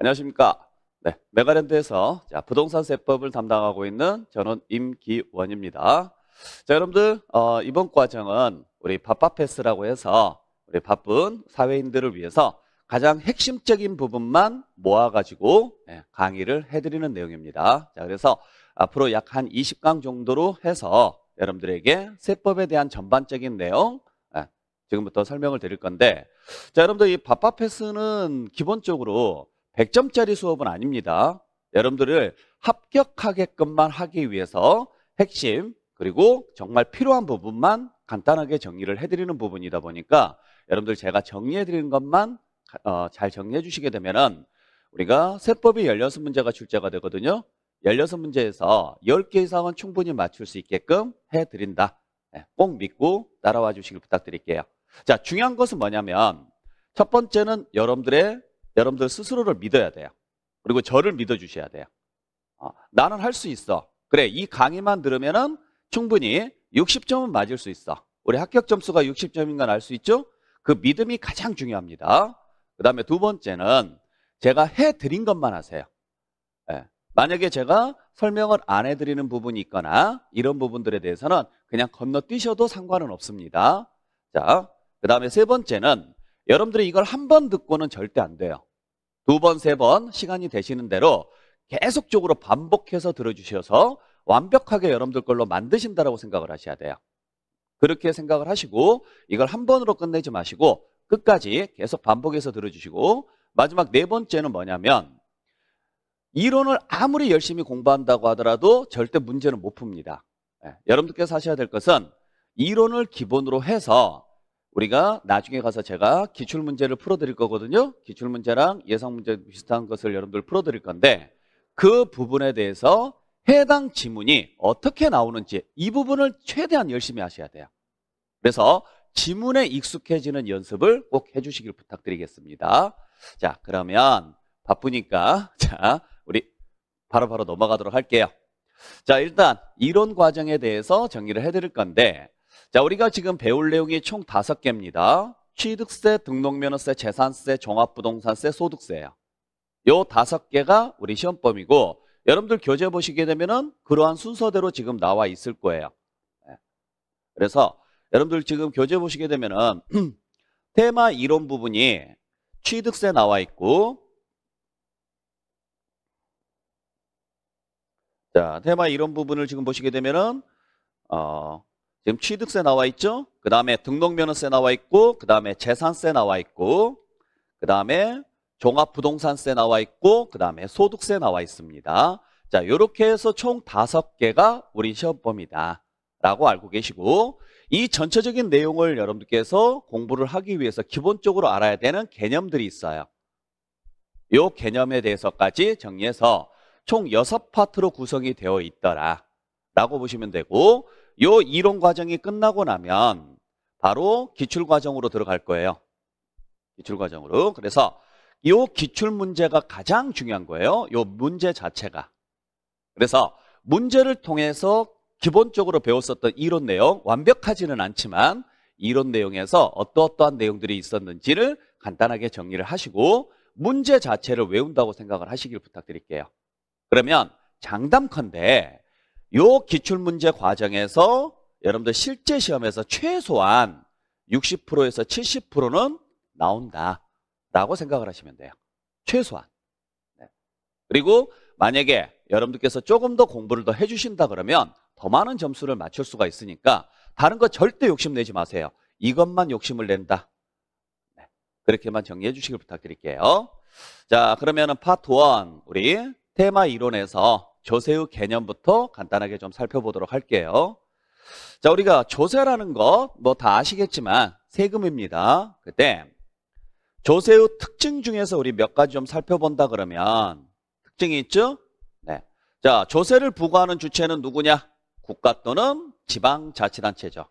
안녕하십니까. 네, 메가랜드에서 부동산 세법을 담당하고 있는 저는 임기원입니다. 자, 여러분들 이번 과정은 우리 바빠패스라고 해서 우리 바쁜 사회인들을 위해서 가장 핵심적인 부분만 모아가지고 강의를 해드리는 내용입니다. 자, 그래서 앞으로 약 한 20강 정도로 해서 여러분들에게 세법에 대한 전반적인 내용 지금부터 설명을 드릴 건데, 자, 여러분들 이 바빠패스는 기본적으로 100점짜리 수업은 아닙니다. 여러분들을 합격하게끔만 하기 위해서 핵심 그리고 정말 필요한 부분만 간단하게 정리를 해드리는 부분이다 보니까 여러분들 제가 정리해드리는 것만 잘 정리해 주시게 되면은 우리가 세법이 16문제가 출제가 되거든요. 16문제에서 10개 이상은 충분히 맞출 수 있게끔 해드린다. 꼭 믿고 따라와 주시길 부탁드릴게요. 자, 중요한 것은 뭐냐면 첫 번째는 여러분들 스스로를 믿어야 돼요. 그리고 저를 믿어주셔야 돼요. 나는 할 수 있어. 그래, 이 강의만 들으면은 충분히 60점은 맞을 수 있어. 우리 합격 점수가 60점인 건 알 수 있죠? 그 믿음이 가장 중요합니다. 그 다음에 두 번째는 제가 해드린 것만 하세요. 만약에 제가 설명을 안 해드리는 부분이 있거나 이런 부분들에 대해서는 그냥 건너뛰셔도 상관은 없습니다. 자, 그 다음에 세 번째는 여러분들이 이걸 한 번 듣고는 절대 안 돼요. 두 번, 세 번 시간이 되시는 대로 계속적으로 반복해서 들어주셔서 완벽하게 여러분들 걸로 만드신다라고 생각을 하셔야 돼요. 그렇게 생각을 하시고 이걸 한 번으로 끝내지 마시고 끝까지 계속 반복해서 들어주시고, 마지막 네 번째는 뭐냐면 이론을 아무리 열심히 공부한다고 하더라도 절대 문제는 못 풉니다. 여러분들께서 하셔야 될 것은 이론을 기본으로 해서 우리가 나중에 가서 제가 기출문제를 풀어드릴 거거든요. 기출문제랑 예상문제 비슷한 것을 여러분들 풀어드릴 건데 그 부분에 대해서 해당 지문이 어떻게 나오는지 이 부분을 최대한 열심히 하셔야 돼요. 그래서 지문에 익숙해지는 연습을 꼭 해주시길 부탁드리겠습니다. 자, 그러면 바쁘니까 우리 바로 넘어가도록 할게요. 자, 일단 이론 과정에 대해서 정리를 해드릴 건데, 자, 우리가 지금 배울 내용이 총 5개입니다. 취득세, 등록면허세, 재산세, 종합부동산세, 소득세예요. 요 5개가 우리 시험범위고 여러분들 교재 보시게 되면은 그러한 순서대로 지금 나와 있을 거예요. 그래서 여러분들 지금 교재 보시게 되면은 테마 이론 부분이 취득세 나와 있고, 자, 테마 이론 부분을 지금 보시게 되면은 지금 취득세 나와 있죠? 그 다음에 등록면허세 나와 있고, 그 다음에 재산세 나와 있고, 그 다음에 종합부동산세 나와 있고, 그 다음에 소득세 나와 있습니다. 자, 이렇게 해서 총 5개가 우리 시험범위다 라고 알고 계시고, 이 전체적인 내용을 여러분들께서 공부를 하기 위해서 기본적으로 알아야 되는 개념들이 있어요. 이 개념에 대해서까지 정리해서 총 6파트로 구성이 되어 있더라 라고 보시면 되고, 요 이론 과정이 끝나고 나면 바로 기출 과정으로 들어갈 거예요. 기출 과정으로. 그래서 요 기출 문제가 가장 중요한 거예요. 요 문제 자체가. 그래서 문제를 통해서 기본적으로 배웠었던 이론 내용, 완벽하지는 않지만 이론 내용에서 어떠한 내용들이 있었는지를 간단하게 정리를 하시고 문제 자체를 외운다고 생각을 하시길 부탁드릴게요. 그러면 장담컨대 요 기출문제 과정에서 여러분들 실제 시험에서 최소한 60%에서 70%는 나온다라고 생각을 하시면 돼요. 최소한. 그리고 만약에 여러분들께서 조금 더 공부를 더 해주신다 그러면 더 많은 점수를 맞출 수가 있으니까 다른 거 절대 욕심내지 마세요. 이것만 욕심을 낸다. 그렇게만 정리해 주시길 부탁드릴게요. 자, 그러면은 파트 1 우리 테마 이론에서 조세의 개념부터 간단하게 좀 살펴보도록 할게요. 자, 우리가 조세라는 거 뭐 다 아시겠지만 세금입니다. 그때 조세의 특징 중에서 우리 몇 가지 좀 살펴본다 그러면 특징이 있죠? 네. 자, 조세를 부과하는 주체는 누구냐? 국가 또는 지방자치단체죠.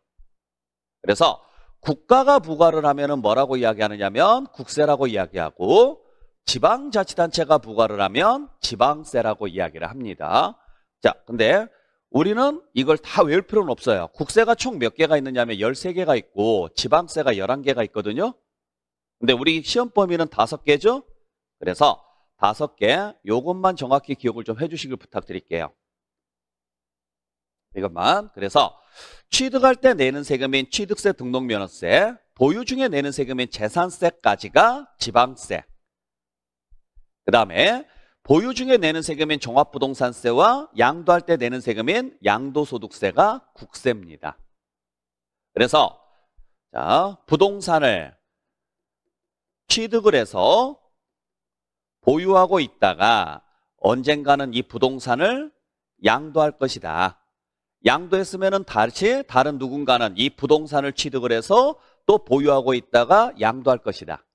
그래서 국가가 부과를 하면은 뭐라고 이야기하느냐면 국세라고 이야기하고, 지방자치단체가 부과를 하면 지방세라고 이야기를 합니다. 자, 근데 우리는 이걸 다 외울 필요는 없어요. 국세가 총 몇 개가 있느냐면 13개가 있고 지방세가 11개가 있거든요. 근데 우리 시험 범위는 5개죠. 그래서 5개. 요것만 정확히 기억을 좀 해주시길 부탁드릴게요. 이것만. 그래서 취득할 때 내는 세금인 취득세, 등록면허세, 보유 중에 내는 세금인 재산세까지가 지방세. 그 다음에 보유 중에 내는 세금인 종합부동산세와 양도할 때 내는 세금인 양도소득세가 국세입니다. 그래서 자, 부동산을 취득을 해서 보유하고 있다가 언젠가는 이 부동산을 양도할 것이다. 양도했으면은 다시 다른 누군가는 이 부동산을 취득을 해서 또 보유하고 있다가 양도할 것이다.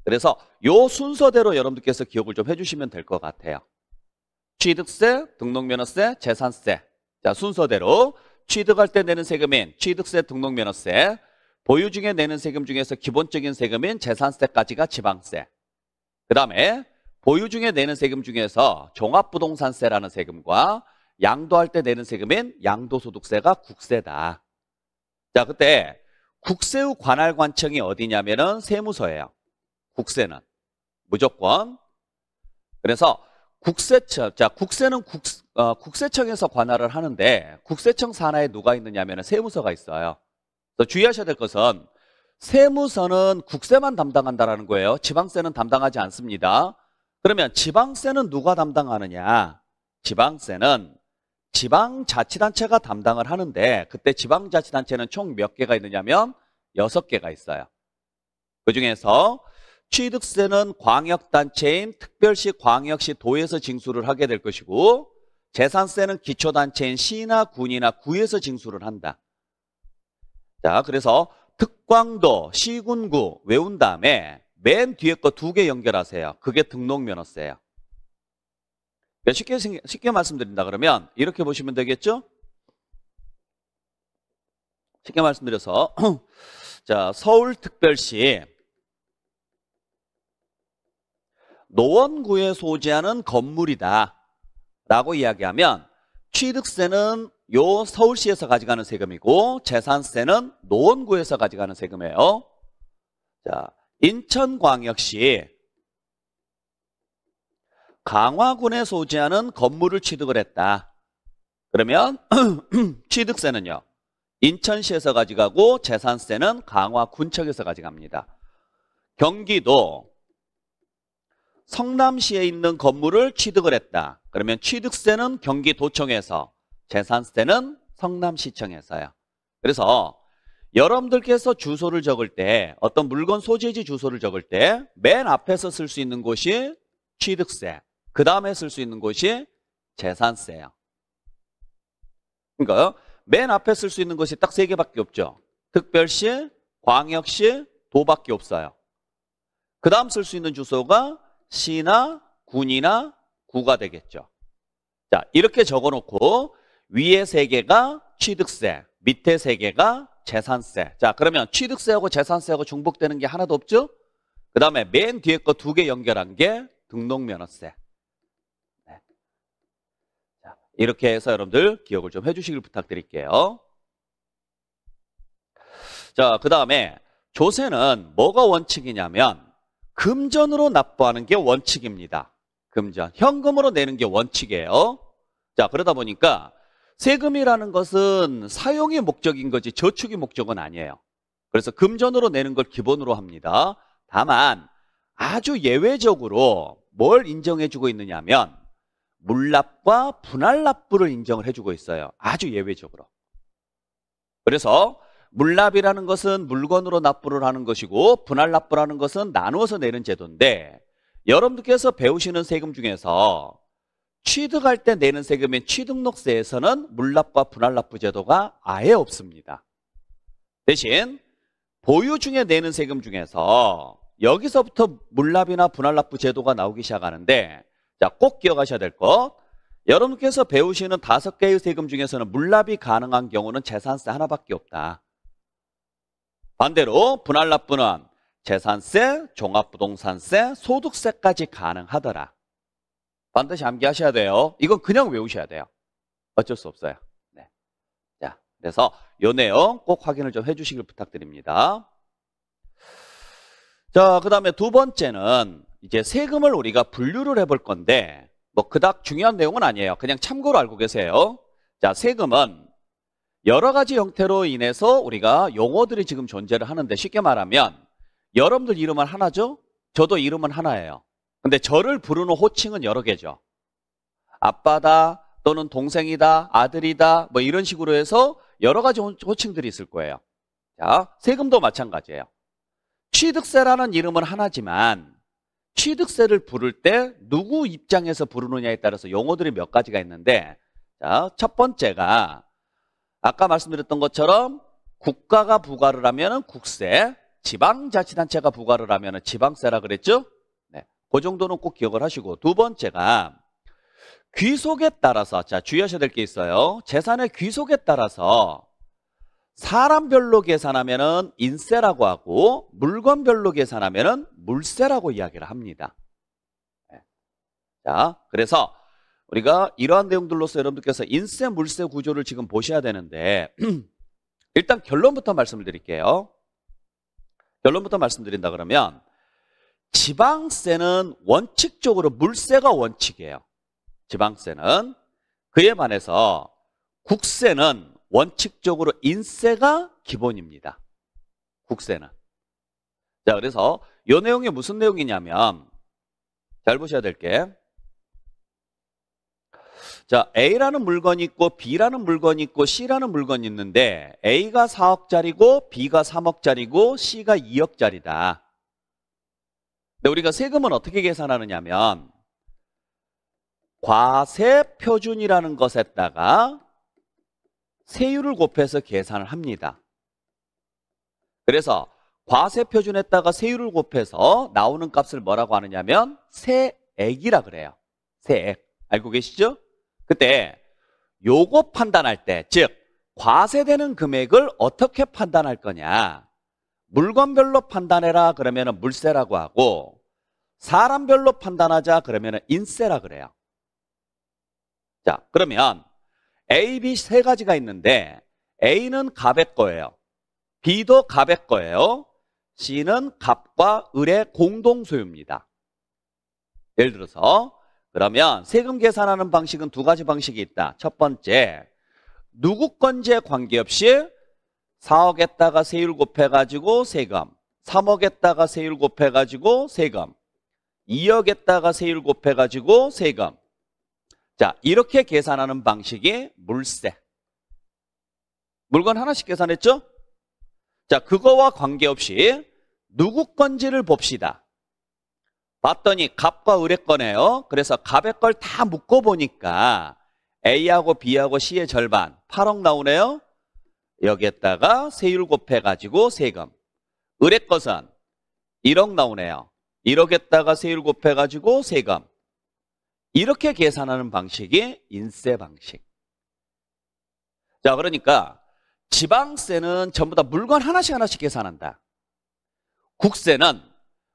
그래서 요 순서대로 여러분들께서 기억을 좀 해주시면 될 것 같아요. 취득세, 등록면허세, 재산세. 자, 순서대로 취득할 때 내는 세금인 취득세, 등록면허세, 보유 중에 내는 세금 중에서 기본적인 세금인 재산세까지가 지방세. 그 다음에 보유 중에 내는 세금 중에서 종합부동산세라는 세금과 양도할 때 내는 세금인 양도소득세가 국세다. 자, 그때 국세의 관할관청이 어디냐면은 세무서예요. 국세는 무조건. 그래서 국세청, 자, 국세는 국세청에서 관할을 하는데 국세청 산하에 누가 있느냐면 세무서가 있어요. 그래서 주의하셔야 될 것은 세무서는 국세만 담당한다라는 거예요. 지방세는 담당하지 않습니다. 그러면 지방세는 누가 담당하느냐? 지방세는 지방자치단체가 담당을 하는데 그때 지방자치단체는 총 몇 개가 있느냐면 6개가 있어요. 그중에서 취득세는 광역단체인 특별시, 광역시, 도에서 징수를 하게 될 것이고 재산세는 기초단체인 시나 군이나 구에서 징수를 한다. 자, 그래서 특광도, 시군구 외운 다음에 맨 뒤에 거 2개 연결하세요. 그게 등록면허세예요. 쉽게 말씀드린다 그러면 이렇게 보시면 되겠죠? 쉽게 말씀드려서 자, 서울특별시 노원구에 소재하는 건물이다 라고 이야기하면 취득세는 요 서울시에서 가져가는 세금이고 재산세는 노원구에서 가져가는 세금이에요. 자, 인천광역시 강화군에 소재하는 건물을 취득을 했다. 그러면 취득세는요. 인천시에서 가져가고 재산세는 강화군청에서 가져갑니다. 경기도 성남시에 있는 건물을 취득을 했다. 그러면 취득세는 경기도청에서, 재산세는 성남시청에서요. 그래서 여러분들께서 주소를 적을 때, 어떤 물건 소재지 주소를 적을 때 맨 앞에서 쓸 수 있는 곳이 취득세, 그 다음에 쓸 수 있는 곳이 재산세예요. 그러니까 맨 앞에 쓸 수 있는 것이 딱 3개밖에 없죠. 특별시, 광역시, 도밖에 없어요. 그 다음 쓸 수 있는 주소가 시나 군이나 구가 되겠죠. 자, 이렇게 적어놓고 위에 3개가 취득세, 밑에 3개가 재산세. 자, 그러면 취득세하고 재산세하고 중복되는 게 하나도 없죠? 그 다음에 맨 뒤에 거 2개 연결한 게 등록면허세. 네. 자, 이렇게 해서 여러분들 기억을 좀 해주시길 부탁드릴게요. 자, 그 다음에 조세는 뭐가 원칙이냐면 금전으로 납부하는 게 원칙입니다. 금전, 현금으로 내는 게 원칙이에요. 자, 그러다 보니까 세금이라는 것은 사용이 목적인 거지 저축이 목적은 아니에요. 그래서 금전으로 내는 걸 기본으로 합니다. 다만 아주 예외적으로 뭘 인정해주고 있느냐면 물납과 분할납부를 인정을 해주고 있어요. 아주 예외적으로. 그래서 물납이라는 것은 물건으로 납부를 하는 것이고 분할납부라는 것은 나누어서 내는 제도인데 여러분들께서 배우시는 세금 중에서 취득할 때 내는 세금인 취등록세에서는 물납과 분할납부 제도가 아예 없습니다. 대신 보유 중에 내는 세금 중에서 여기서부터 물납이나 분할납부 제도가 나오기 시작하는데 자, 꼭 기억하셔야 될 것. 여러분께서 배우시는 5개의 세금 중에서는 물납이 가능한 경우는 재산세 하나밖에 없다. 반대로 분할납부는 재산세, 종합부동산세, 소득세까지 가능하더라. 반드시 암기하셔야 돼요. 이건 그냥 외우셔야 돼요. 어쩔 수 없어요. 네. 자, 그래서 이 내용 꼭 확인을 좀 해주시길 부탁드립니다. 자, 그 다음에 2번째는 이제 세금을 우리가 분류를 해볼 건데 뭐 그닥 중요한 내용은 아니에요. 그냥 참고로 알고 계세요. 자, 세금은 여러 가지 형태로 인해서 우리가 용어들이 지금 존재를 하는데 쉽게 말하면 여러분들 이름은 하나죠? 저도 이름은 하나예요. 근데 저를 부르는 호칭은 여러 개죠. 아빠다 또는 동생이다, 아들이다 뭐 이런 식으로 해서 여러 가지 호칭들이 있을 거예요. 자, 세금도 마찬가지예요. 취득세라는 이름은 하나지만 취득세를 부를 때 누구 입장에서 부르느냐에 따라서 용어들이 몇 가지가 있는데 자, 첫 번째가 아까 말씀드렸던 것처럼 국가가 부과를 하면 국세, 지방자치단체가 부과를 하면 지방세라 그랬죠? 네, 그 정도는 꼭 기억을 하시고 두 번째가 귀속에 따라서 자 주의하셔야 될 게 있어요. 재산의 귀속에 따라서 사람별로 계산하면은 인세라고 하고 물건별로 계산하면은 물세라고 이야기를 합니다. 네. 자, 그래서 우리가 이러한 내용들로서 여러분들께서 인세, 물세 구조를 지금 보셔야 되는데 일단 결론부터 말씀을 드릴게요. 결론부터 말씀드린다 그러면 지방세는 원칙적으로 물세가 원칙이에요. 지방세는. 그에 반해서 국세는 원칙적으로 인세가 기본입니다. 국세는. 자, 그래서 이 내용이 무슨 내용이냐면 잘 보셔야 될 게 자, A라는 물건이 있고 B라는 물건이 있고 C라는 물건이 있는데 A가 4억짜리고 B가 3억짜리고 C가 2억짜리다. 근데 우리가 세금은 어떻게 계산하느냐면 과세표준이라는 것에다가 세율을 곱해서 계산을 합니다. 그래서 과세표준에다가 세율을 곱해서 나오는 값을 뭐라고 하느냐면 세액이라 그래요. 세액. 알고 계시죠? 그때 요거 판단할 때, 즉 과세되는 금액을 어떻게 판단할 거냐. 물건별로 판단해라 그러면 물세라고 하고 사람별로 판단하자 그러면 인세라 그래요. 자, 그러면 A, B 세 가지가 있는데 A는 갑의 거예요. B도 갑의 거예요. C는 갑과 을의 공동 소유입니다. 예를 들어서 그러면 세금 계산하는 방식은 두 가지 방식이 있다. 첫 번째, 누구 건지에 관계없이 4억에다가 세율 곱해가지고 세금, 3억에다가 세율 곱해가지고 세금, 2억에다가 세율 곱해가지고 세금. 자, 이렇게 계산하는 방식이 물세. 물건 하나씩 계산했죠? 자, 그거와 관계없이 누구 건지를 봅시다. 봤더니 갑과 을의 거네요. 그래서 갑의 걸 다 묶어보니까 A하고 B하고 C의 절반 8억 나오네요. 여기에다가 세율 곱해가지고 세금. 을의 것은 1억 나오네요. 1억에다가 세율 곱해가지고 세금. 이렇게 계산하는 방식이 인세 방식. 자, 그러니까 지방세는 전부 다 물건 하나씩 계산한다. 국세는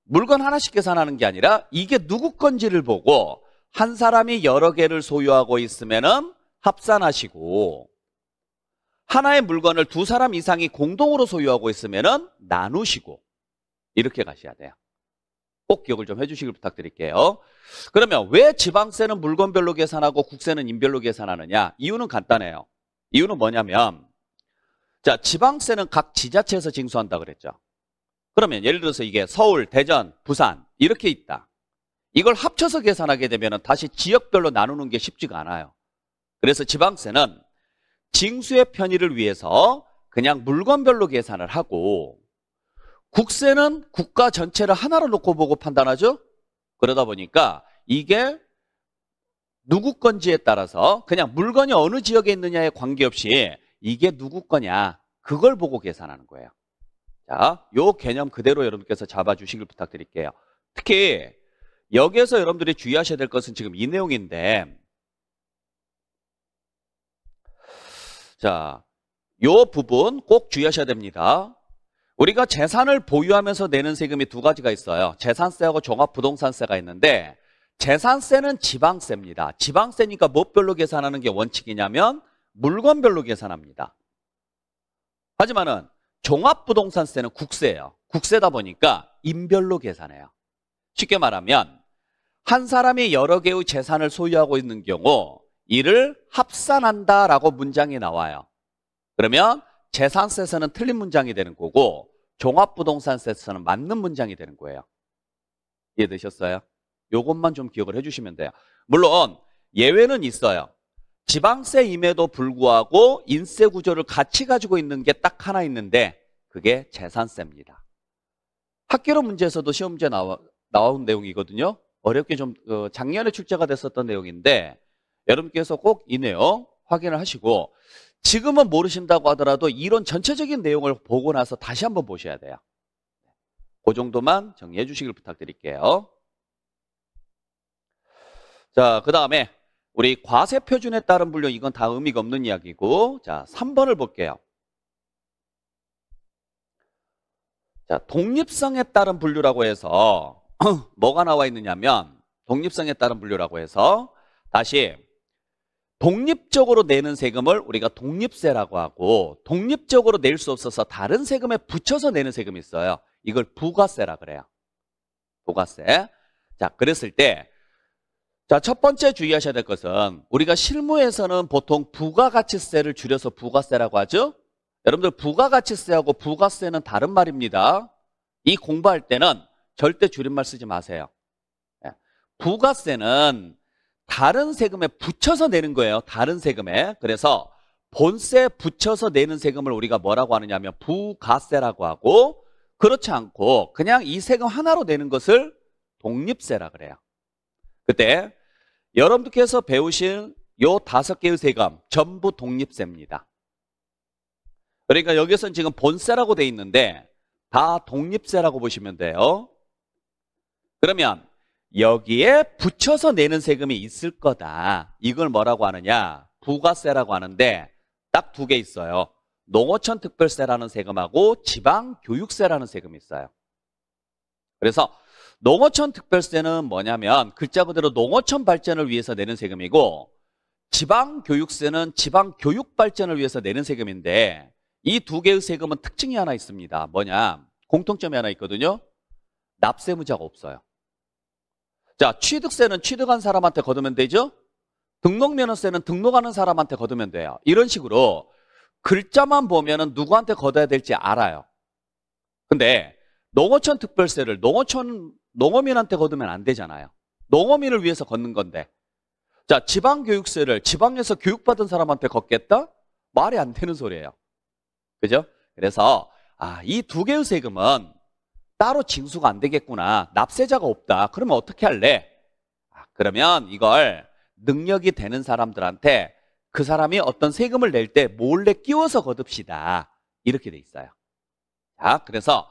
물건 하나씩 계산하는 게 아니라 이게 누구 건지를 보고 한 사람이 여러 개를 소유하고 있으면은 합산하시고 하나의 물건을 두 사람 이상이 공동으로 소유하고 있으면은 나누시고 이렇게 가셔야 돼요. 꼭 기억을 좀 해주시길 부탁드릴게요. 그러면 왜 지방세는 물건별로 계산하고 국세는 인별로 계산하느냐? 이유는 간단해요. 이유는 뭐냐면 자, 지방세는 각 지자체에서 징수한다 그랬죠. 그러면 예를 들어서 이게 서울, 대전, 부산 이렇게 있다. 이걸 합쳐서 계산하게 되면 다시 지역별로 나누는 게 쉽지가 않아요. 그래서 지방세는 징수의 편의를 위해서 그냥 물건별로 계산을 하고 국세는 국가 전체를 하나로 놓고 보고 판단하죠. 그러다 보니까 이게 누구 건지에 따라서 그냥 물건이 어느 지역에 있느냐에 관계없이 이게 누구 거냐 그걸 보고 계산하는 거예요. 자, 요 개념 그대로 여러분께서 잡아주시길 부탁드릴게요. 특히 여기에서 여러분들이 주의하셔야 될 것은 지금 이 내용인데 자, 요 부분 꼭 주의하셔야 됩니다. 우리가 재산을 보유하면서 내는 세금이 두 가지가 있어요. 재산세하고 종합부동산세가 있는데 재산세는 지방세입니다. 지방세니까 무엇별로 계산하는 게 원칙이냐면 물건별로 계산합니다. 하지만은 종합부동산세는 국세예요. 국세다 보니까 인별로 계산해요. 쉽게 말하면 한 사람이 여러 개의 재산을 소유하고 있는 경우 이를 합산한다라고 문장이 나와요. 그러면 재산세에서는 틀린 문장이 되는 거고 종합부동산세에서는 맞는 문장이 되는 거예요. 이해되셨어요? 요것만 좀 기억을 해주시면 돼요. 물론 예외는 있어요. 지방세임에도 불구하고 인세 구조를 같이 가지고 있는 게 딱 하나 있는데 그게 재산세입니다. 학교로 문제에서도 시험 문제 나온 내용이거든요. 어렵게 좀 작년에 출제가 됐었던 내용인데 여러분께서 꼭 이 내용 확인을 하시고 지금은 모르신다고 하더라도 이론 전체적인 내용을 보고 나서 다시 한번 보셔야 돼요. 그 정도만 정리해 주시길 부탁드릴게요. 자, 그 다음에 우리 과세표준에 따른 분류, 이건 다 의미가 없는 이야기고, 자, 3번을 볼게요. 자, 독립성에 따른 분류라고 해서 뭐가 나와 있느냐면 독립성에 따른 분류라고 해서 다시 독립적으로 내는 세금을 우리가 독립세라고 하고 독립적으로 낼 수 없어서 다른 세금에 붙여서 내는 세금이 있어요. 이걸 부가세라 그래요. 부가세. 자, 그랬을 때 자, 첫 번째 주의하셔야 될 것은 우리가 실무에서는 보통 부가가치세를 줄여서 부가세라고 하죠. 여러분들 부가가치세하고 부가세는 다른 말입니다. 이 공부할 때는 절대 줄임말 쓰지 마세요. 부가세는 다른 세금에 붙여서 내는 거예요. 다른 세금에. 그래서 본세 붙여서 내는 세금을 우리가 뭐라고 하느냐면 부가세라고 하고 그렇지 않고 그냥 이 세금 하나로 내는 것을 독립세라 그래요. 그때 여러분들께서 배우신 요 5개의 세금 전부 독립세입니다. 그러니까 여기서는 지금 본세라고 돼 있는데 다 독립세라고 보시면 돼요. 그러면 여기에 붙여서 내는 세금이 있을 거다. 이걸 뭐라고 하느냐? 부가세라고 하는데 딱 2개 있어요. 농어촌 특별세라는 세금하고 지방교육세라는 세금이 있어요. 그래서 농어촌 특별세는 뭐냐면 글자 그대로 농어촌 발전을 위해서 내는 세금이고 지방교육세는 지방교육 발전을 위해서 내는 세금인데 이 2개의 세금은 특징이 하나 있습니다. 뭐냐? 공통점이 하나 있거든요. 납세무자가 없어요. 자, 취득세는 취득한 사람한테 거두면 되죠? 등록면허세는 등록하는 사람한테 거두면 돼요. 이런 식으로 글자만 보면은 누구한테 거둬야 될지 알아요. 근데 농어촌 특별세를 농어민한테 거두면 안 되잖아요. 농어민을 위해서 걷는 건데. 자, 지방교육세를 지방에서 교육받은 사람한테 걷겠다? 말이 안 되는 소리예요. 그죠? 그래서 이 2개의 세금은 따로 징수가 안 되겠구나. 납세자가 없다. 그러면 어떻게 할래? 그러면 이걸 능력이 되는 사람들한테 그 사람이 어떤 세금을 낼 때 몰래 끼워서 거둡시다. 이렇게 돼 있어요. 자, 그래서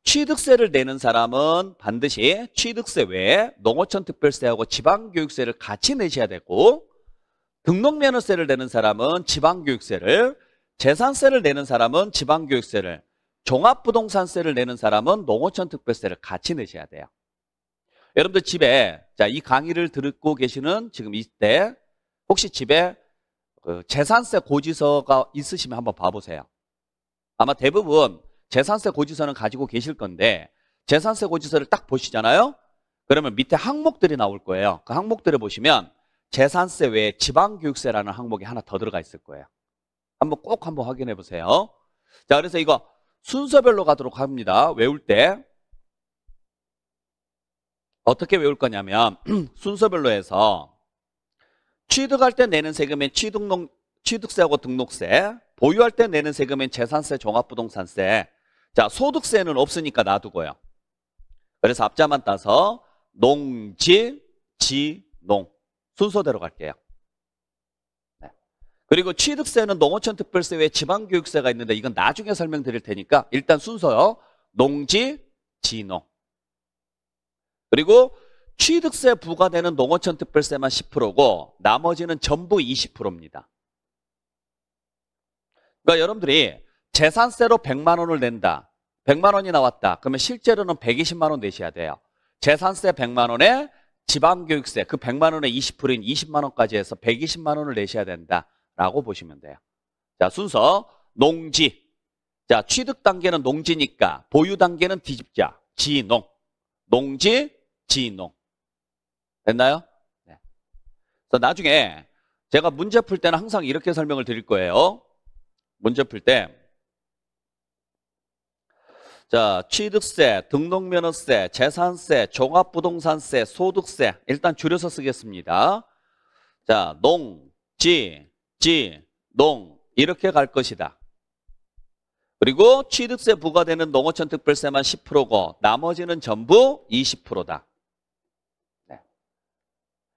취득세를 내는 사람은 반드시 취득세 외에 농어촌 특별세하고 지방교육세를 같이 내셔야 되고 등록면허세를 내는 사람은 지방교육세를 재산세를 내는 사람은 지방교육세를 종합부동산세를 내는 사람은 농어촌 특별세를 같이 내셔야 돼요. 여러분들 집에 자, 이 강의를 듣고 계시는 지금 이때 혹시 집에 재산세 고지서가 있으시면 한번 봐보세요. 아마 대부분 재산세 고지서는 가지고 계실 건데 재산세 고지서를 딱 보시잖아요. 그러면 밑에 항목들이 나올 거예요. 그 항목들을 보시면 재산세 외에 지방교육세라는 항목이 하나 더 들어가 있을 거예요. 꼭 한번 확인해 보세요. 자, 그래서 이거 순서별로 가도록 합니다. 외울 때 어떻게 외울 거냐면 순서별로 해서 취득할 때 내는 세금인 취득세하고 등록세, 보유할 때 내는 세금인 재산세, 종합부동산세. 자, 소득세는 없으니까 놔두고요. 그래서 앞자만 따서 농지, 지, 농 순서대로 갈게요. 네. 그리고 취득세는 농어촌 특별세 외에 지방교육세가 있는데 이건 나중에 설명드릴 테니까 일단 순서요. 농지, 지, 농. 그리고 취득세 부과되는 농어촌 특별세만 10%고 나머지는 전부 20%입니다. 그러니까 여러분들이 재산세로 100만 원을 낸다. 100만 원이 나왔다. 그러면 실제로는 120만 원 내셔야 돼요. 재산세 100만 원에 지방교육세 그 100만 원의 20%인 20만 원까지 해서 120만 원을 내셔야 된다라고 보시면 돼요. 자, 순서 농지. 자, 취득 단계는 농지니까 보유 단계는 뒤집자. 지농. 농지, 지농. 됐나요? 네. 그래서 나중에 제가 문제 풀 때는 항상 이렇게 설명을 드릴 거예요. 문제 풀 때. 자, 취득세, 등록면허세, 재산세, 종합부동산세, 소득세. 일단 줄여서 쓰겠습니다. 자, 농, 농. 이렇게 갈 것이다. 그리고 취득세 부과되는 농어촌 특별세만 10%고 나머지는 전부 20%다. 네.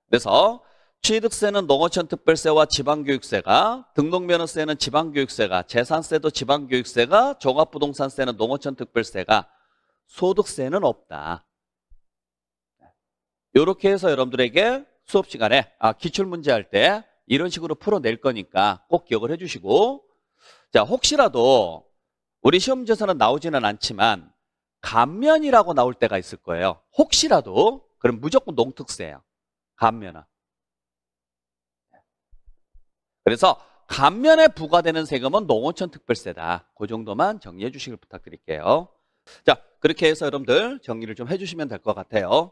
그래서 취득세는 농어촌 특별세와 지방교육세가, 등록면허세는 지방교육세가, 재산세도 지방교육세가, 종합부동산세는 농어촌 특별세가, 소득세는 없다. 이렇게 해서 여러분들에게 수업 시간에 기출문제 할 때 이런 식으로 풀어낼 거니까 꼭 기억을 해주시고, 자, 혹시라도 우리 시험지에서는 나오지는 않지만 감면이라고 나올 때가 있을 거예요. 혹시라도. 그럼 무조건 농특세예요. 감면은. 그래서 감면에 부과되는 세금은 농어촌 특별세다. 그 정도만 정리해 주시길 부탁드릴게요. 자, 그렇게 해서 여러분들 정리를 좀 해주시면 될 것 같아요.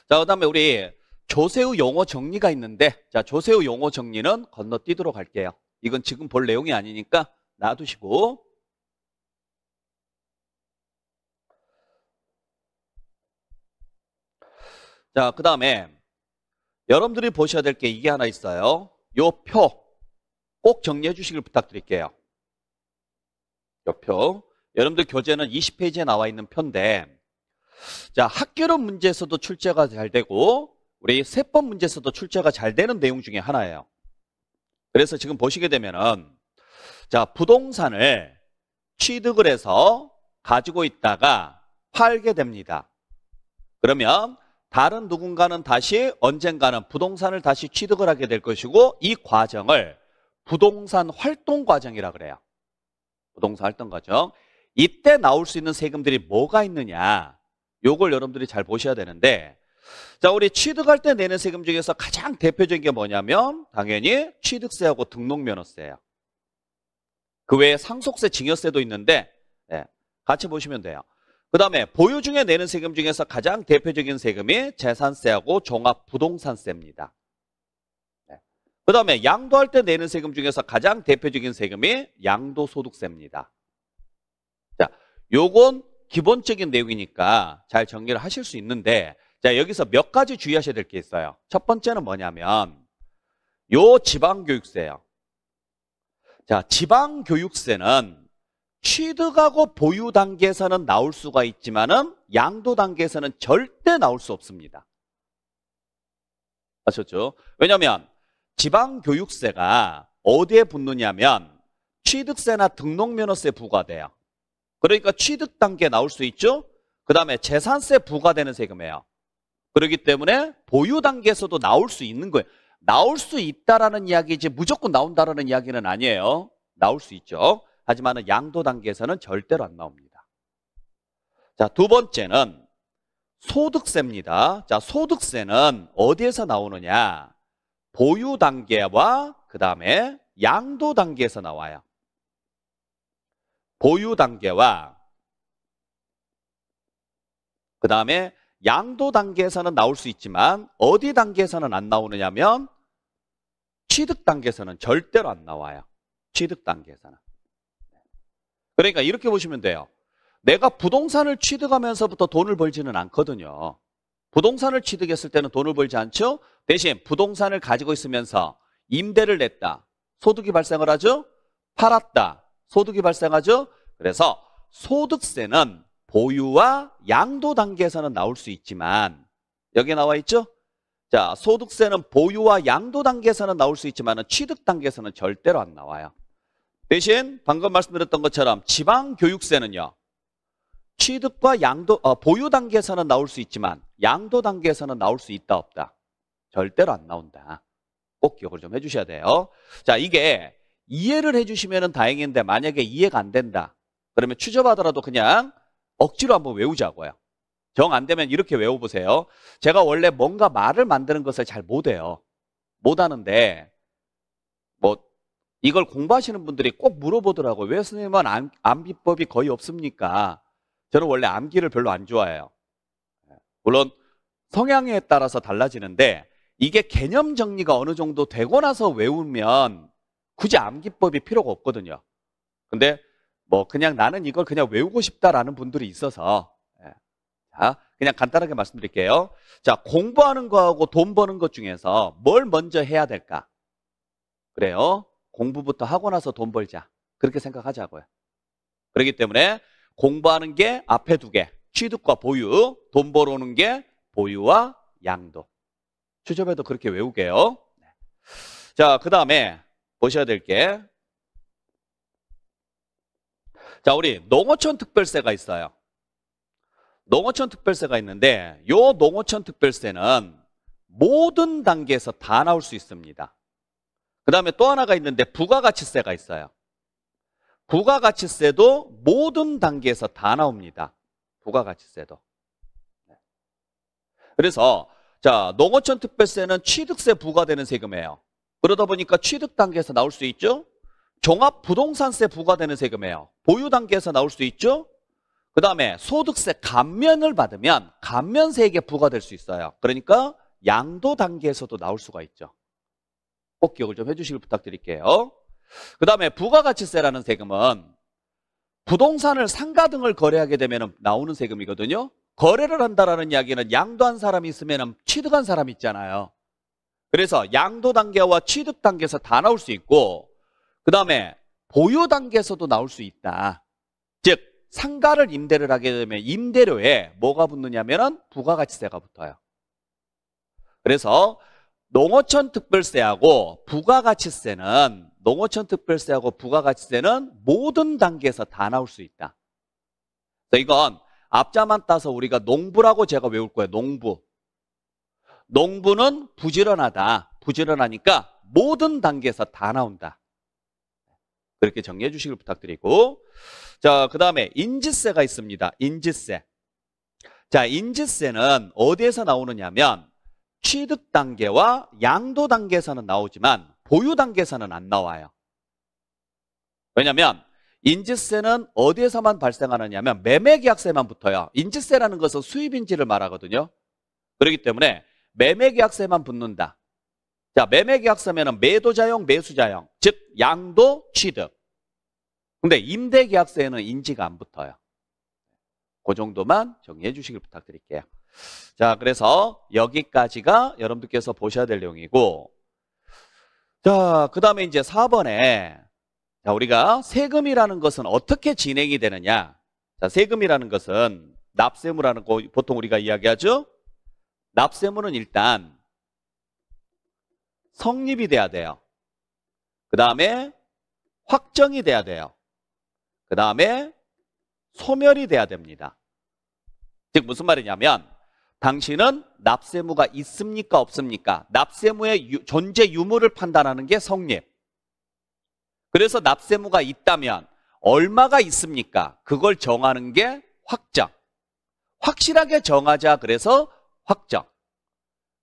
자, 그 다음에 우리 조세후 용어 정리가 있는데, 자, 조세후 용어 정리는 건너뛰도록 할게요. 이건 지금 볼 내용이 아니니까 놔두시고. 자, 그 다음에 여러분들이 보셔야 될 게 이게 하나 있어요. 요 표 꼭 정리해 주시길 부탁드릴게요. 요 표. 여러분들 교재는 20페이지에 나와 있는 표인데, 자, 학교론 문제에서도 출제가 잘 되고 우리 세법 문제에서도 출제가 잘 되는 내용 중에 하나예요. 그래서 지금 보시게 되면은, 자, 부동산을 취득을 해서 가지고 있다가 팔게 됩니다. 그러면 다른 누군가는 다시 언젠가는 부동산을 다시 취득을 하게 될 것이고, 이 과정을 부동산 활동 과정이라 그래요. 부동산 활동 과정. 이때 나올 수 있는 세금들이 뭐가 있느냐, 요걸 여러분들이 잘 보셔야 되는데, 자, 우리 취득할 때 내는 세금 중에서 가장 대표적인 게 뭐냐면 당연히 취득세하고 등록면허세예요. 그 외에 상속세, 증여세도 있는데, 네, 같이 보시면 돼요. 그 다음에 보유 중에 내는 세금 중에서 가장 대표적인 세금이 재산세하고 종합부동산세입니다. 네. 그 다음에 양도할 때 내는 세금 중에서 가장 대표적인 세금이 양도소득세입니다. 자, 요건 기본적인 내용이니까 잘 정리를 하실 수 있는데, 자, 여기서 몇 가지 주의하셔야 될 게 있어요. 첫 번째는 뭐냐면 요 지방교육세예요. 자, 지방교육세는 취득하고 보유 단계에서는 나올 수가 있지만은 양도 단계에서는 절대 나올 수 없습니다. 아셨죠? 왜냐하면 지방교육세가 어디에 붙느냐면 취득세나 등록면허세 부과돼요. 그러니까 취득 단계에 나올 수 있죠? 그 다음에 재산세 부과되는 세금이에요. 그렇기 때문에 보유 단계에서도 나올 수 있는 거예요. 나올 수 있다라는 이야기지 무조건 나온다라는 이야기는 아니에요. 나올 수 있죠. 하지만 양도 단계에서는 절대로 안 나옵니다. 자, 두 번째는 소득세입니다. 자, 소득세는 어디에서 나오느냐? 보유 단계와 그 다음에 양도 단계에서 나와요. 보유 단계와 그 다음에 양도 단계에서는 나올 수 있지만 어디 단계에서는 안 나오느냐면 취득 단계에서는 절대로 안 나와요. 취득 단계에서는. 그러니까 이렇게 보시면 돼요. 내가 부동산을 취득하면서부터 돈을 벌지는 않거든요. 부동산을 취득했을 때는 돈을 벌지 않죠. 대신 부동산을 가지고 있으면서 임대를 냈다. 소득이 발생을 하죠. 팔았다. 소득이 발생하죠. 그래서 소득세는 보유와 양도 단계에서는 나올 수 있지만, 여기 나와 있죠? 자, 소득세는 보유와 양도 단계에서는 나올 수 있지만 취득 단계에서는 절대로 안 나와요. 대신 방금 말씀드렸던 것처럼 지방교육세는요, 취득과 양도, 보유 단계에서는 나올 수 있지만 양도 단계에서는 나올 수 있다 없다? 절대로 안 나온다. 꼭 기억을 좀 해주셔야 돼요. 자, 이게 이해를 해주시면 다행인데 만약에 이해가 안 된다 그러면 추접하더라도 그냥 억지로 한번 외우자고요. 정 안 되면 이렇게 외워보세요. 제가 원래 뭔가 말을 만드는 것을 잘 못해요. 못하는데 뭐 이걸 공부하시는 분들이 꼭 물어보더라고요. 왜 선생님은 암기법이 거의 없습니까? 저는 원래 암기를 별로 안 좋아해요. 물론 성향에 따라서 달라지는데 이게 개념 정리가 어느 정도 되고 나서 외우면 굳이 암기법이 필요가 없거든요. 근데 뭐 그냥 나는 이걸 그냥 외우고 싶다라는 분들이 있어서 자, 그냥 간단하게 말씀드릴게요. 자, 공부하는 거하고 돈 버는 것 중에서 뭘 먼저 해야 될까? 그래요. 공부부터 하고 나서 돈 벌자. 그렇게 생각하자고요. 그렇기 때문에 공부하는 게 앞에 두 개. 취득과 보유. 돈 벌어오는 게 보유와 양도. 추접해도 그렇게 외우게요. 자, 그 다음에 보셔야 될 게, 자, 우리 농어촌 특별세가 있어요. 농어촌 특별세가 있는데 요 농어촌 특별세는 모든 단계에서 다 나올 수 있습니다. 그 다음에 또 하나가 있는데 부가가치세가 있어요. 부가가치세도 모든 단계에서 다 나옵니다. 부가가치세도. 그래서 자, 농어촌 특별세는 취득세 부과되는 세금이에요. 그러다 보니까 취득 단계에서 나올 수 있죠. 종합부동산세 부과되는 세금이에요. 보유 단계에서 나올 수 있죠. 그 다음에 소득세 감면을 받으면 감면세액에 부과될 수 있어요. 그러니까 양도 단계에서도 나올 수가 있죠. 꼭 기억을 좀 해주시길 부탁드릴게요. 그 다음에 부가가치세라는 세금은 부동산을 상가 등을 거래하게 되면 나오는 세금이거든요. 거래를 한다라는 이야기는 양도한 사람이 있으면 취득한 사람이 있잖아요. 그래서 양도 단계와 취득 단계에서 다 나올 수 있고, 그 다음에 보유 단계에서도 나올 수 있다. 즉 상가를 임대를 하게 되면 임대료에 뭐가 붙느냐면은 부가가치세가 붙어요. 그래서 농어촌 특별세하고 부가가치세는 모든 단계에서 다 나올 수 있다. 그래서 이건 앞자만 따서 우리가 농부라고 제가 외울 거예요. 농부. 농부는 부지런하다. 부지런하니까 모든 단계에서 다 나온다. 그렇게 정리해 주시길 부탁드리고, 자, 그 다음에 인지세가 있습니다. 인지세. 자, 인지세는 어디에서 나오느냐면 취득 단계와 양도 단계에서는 나오지만 보유 단계에서는 안 나와요. 왜냐하면 인지세는 어디에서만 발생하느냐면 매매계약세만 붙어요. 인지세라는 것은 수입인지를 말하거든요. 그렇기 때문에 매매계약세만 붙는다. 자, 매매계약서면은 매도자용, 매수자용, 즉 양도, 취득. 근데 임대계약서에는 인지가 안 붙어요. 그 정도만 정리해 주시길 부탁드릴게요. 자, 그래서 여기까지가 여러분들께서 보셔야 될 내용이고, 자, 그 다음에 이제 4번에 자, 우리가 세금이라는 것은 어떻게 진행이 되느냐. 자, 세금이라는 것은 납세무라는 거 보통 우리가 이야기하죠. 납세무는 일단 성립이 돼야 돼요. 그 다음에 확정이 돼야 돼요. 그 다음에 소멸이 돼야 됩니다. 즉 무슨 말이냐면 당신은 납세무가 있습니까 없습니까? 납세무의 존재 유무를 판단하는 게 성립. 그래서 납세무가 있다면 얼마가 있습니까? 그걸 정하는 게 확정. 확실하게 정하자. 그래서 확정.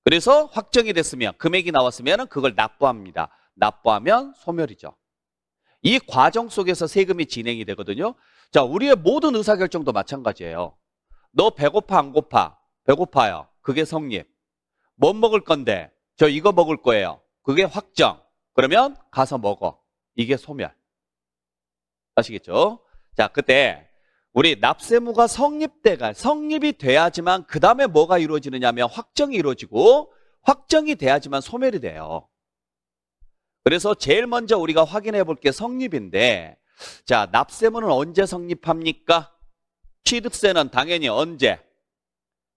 그래서 확정이 됐으면 금액이 나왔으면 그걸 납부합니다. 납부하면 소멸이죠. 이 과정 속에서 세금이 진행이 되거든요. 자, 우리의 모든 의사결정도 마찬가지예요. 너 배고파 안 고파? 배고파요. 그게 성립. 뭐 먹을 건데? 저 이거 먹을 거예요. 그게 확정. 그러면 가서 먹어. 이게 소멸. 아시겠죠? 자, 그때 우리 납세무가 성립이 돼야지만 그 다음에 뭐가 이루어지느냐 하면 확정이 이루어지고 확정이 돼야지만 소멸이 돼요. 그래서 제일 먼저 우리가 확인해 볼 게 성립인데, 자, 납세무는 언제 성립합니까? 취득세는 당연히 언제?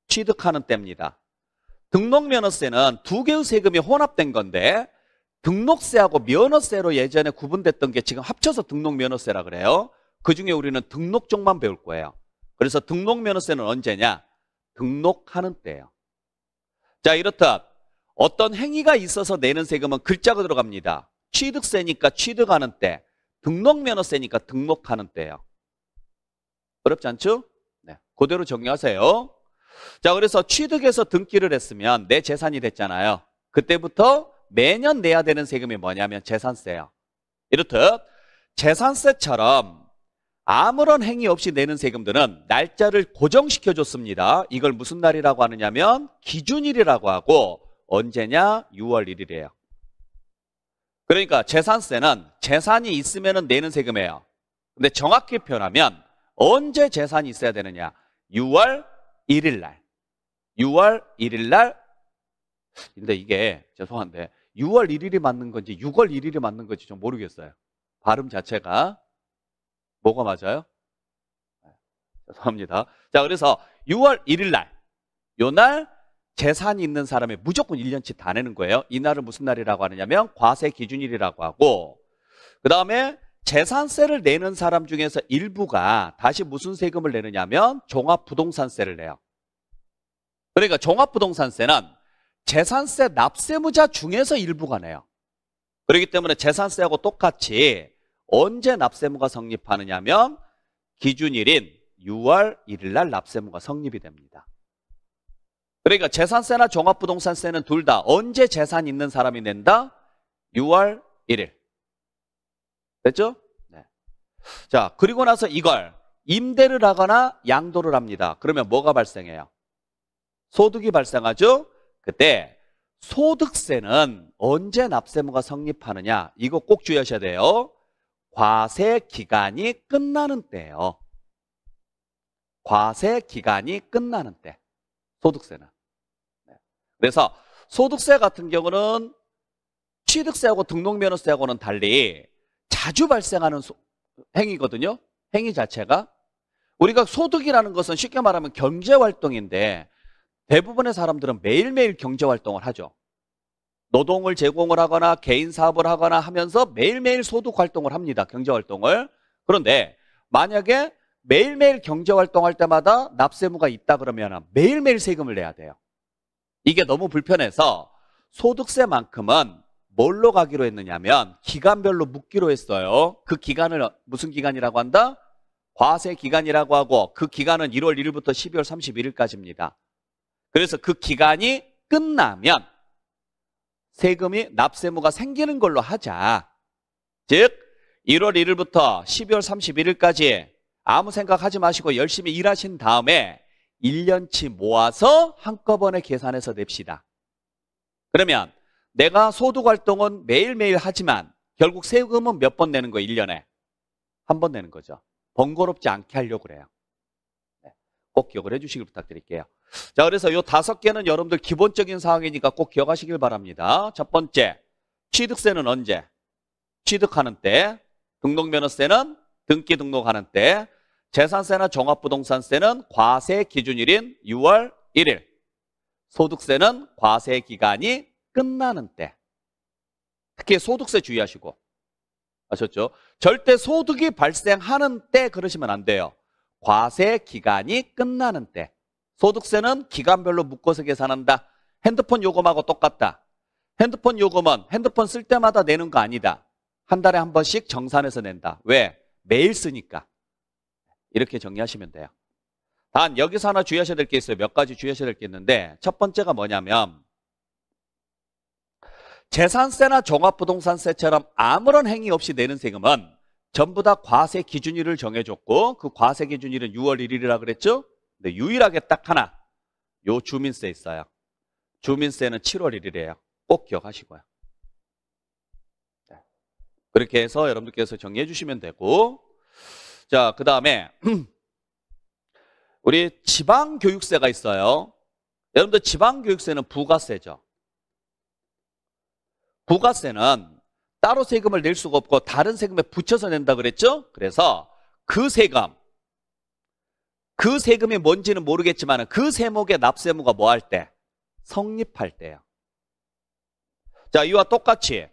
취득하는 때입니다. 등록면허세는 두 개의 세금이 혼합된 건데 등록세하고 면허세로 예전에 구분됐던 게 지금 합쳐서 등록면허세라 그래요. 그중에 우리는 등록종만 배울 거예요. 그래서 등록면허세는 언제냐? 등록하는 때예요. 자, 이렇듯 어떤 행위가 있어서 내는 세금은 글자가 들어갑니다. 취득세니까 취득하는 때, 등록면허세니까 등록하는 때예요. 어렵지 않죠? 네, 그대로 정리하세요. 자, 그래서 취득해서 등기를 했으면 내 재산이 됐잖아요. 그때부터 매년 내야 되는 세금이 뭐냐면 재산세예요. 이렇듯 재산세처럼 아무런 행위 없이 내는 세금들은 날짜를 고정시켜 줬습니다. 이걸 무슨 날이라고 하느냐면 기준일이라고 하고 언제냐? 6월 1일이에요. 그러니까 재산세는 재산이 있으면 내는 세금이에요. 근데 정확히 표현하면 언제 재산이 있어야 되느냐? 6월 1일 날. 6월 1일 날. 근데 이게 죄송한데 6월 1일이 맞는 건지 6월 1일이 맞는 건지 좀 모르겠어요. 발음 자체가. 뭐가 맞아요? 죄송합니다. 자, 그래서 6월 1일 날. 요 날 재산이 있는 사람이 무조건 1년치 다 내는 거예요. 이 날을 무슨 날이라고 하느냐면 과세 기준일이라고 하고, 그 다음에 재산세를 내는 사람 중에서 일부가 다시 무슨 세금을 내느냐면 종합부동산세를 내요. 그러니까 종합부동산세는 재산세 납세무자 중에서 일부가 내요. 그렇기 때문에 재산세하고 똑같이 언제 납세무가 성립하느냐면 기준일인 6월 1일 날 납세무가 성립이 됩니다. 그러니까 재산세나 종합부동산세는 둘 다 언제 재산 있는 사람이 낸다? 6월 1일. 됐죠? 네. 자, 그리고 나서 이걸 임대를 하거나 양도를 합니다. 그러면 뭐가 발생해요? 소득이 발생하죠? 그때 소득세는 언제 납세무가 성립하느냐? 이거 꼭 주의하셔야 돼요. 과세 기간이 끝나는 때예요. 과세 기간이 끝나는 때. 소득세는. 그래서 소득세 같은 경우는 취득세하고 등록면허세하고는 달리 자주 발생하는 행위거든요. 행위 자체가. 우리가 소득이라는 것은 쉽게 말하면 경제활동인데 대부분의 사람들은 매일매일 경제활동을 하죠. 노동을 제공을 하거나 개인 사업을 하거나 하면서 매일매일 소득활동을 합니다. 경제활동을. 그런데 만약에 매일매일 경제활동할 때마다 납세무가 있다 그러면 매일매일 세금을 내야 돼요. 이게 너무 불편해서 소득세만큼은 뭘로 가기로 했느냐면 기간별로 묶기로 했어요. 그 기간을 무슨 기간이라고 한다? 과세 기간이라고 하고 그 기간은 1월 1일부터 12월 31일까지입니다. 그래서 그 기간이 끝나면 세금이 납세무가 생기는 걸로 하자. 즉 1월 1일부터 12월 31일까지 아무 생각하지 마시고 열심히 일하신 다음에 1년치 모아서 한꺼번에 계산해서 냅시다. 그러면 내가 소득활동은 매일매일 하지만 결국 세금은 몇 번 내는 거예요? 1년에? 한 번 내는 거죠. 번거롭지 않게 하려고 그래요. 꼭 기억을 해주시길 부탁드릴게요. 자, 그래서 이 5개는 여러분들 기본적인 사항이니까 꼭 기억하시길 바랍니다. 첫 번째, 취득세는 언제? 취득하는 때. 등록면허세는 등기 등록하는 때. 재산세나 종합부동산세는 과세 기준일인 6월 1일. 소득세는 과세 기간이 끝나는 때. 특히 소득세 주의하시고. 아셨죠? 절대 소득이 발생하는 때 그러시면 안 돼요. 과세 기간이 끝나는 때. 소득세는 기간별로 묶어서 계산한다. 핸드폰 요금하고 똑같다. 핸드폰 요금은 핸드폰 쓸 때마다 내는 거 아니다. 한 달에 한 번씩 정산해서 낸다. 왜? 매일 쓰니까. 이렇게 정리하시면 돼요. 단 여기서 하나 주의하셔야 될 게 있어요. 몇 가지 주의하셔야 될 게 있는데 첫 번째가 뭐냐면 재산세나 종합부동산세처럼 아무런 행위 없이 내는 세금은 전부 다 과세 기준일을 정해줬고 그 과세 기준일은 6월 1일이라 그랬죠? 근데 유일하게 딱 하나 요 주민세 있어요. 주민세는 7월 1일이에요. 꼭 기억하시고요. 그렇게 해서 여러분들께서 정리해 주시면 되고, 자, 그 다음에 우리 지방교육세가 있어요. 여러분들 지방교육세는 부가세죠. 부가세는 따로 세금을 낼 수가 없고 다른 세금에 붙여서 낸다 그랬죠? 그래서 그 세금이 뭔지는 모르겠지만 그 세목의 납세무가 뭐 할 때? 성립할 때예요. 자, 이와 똑같이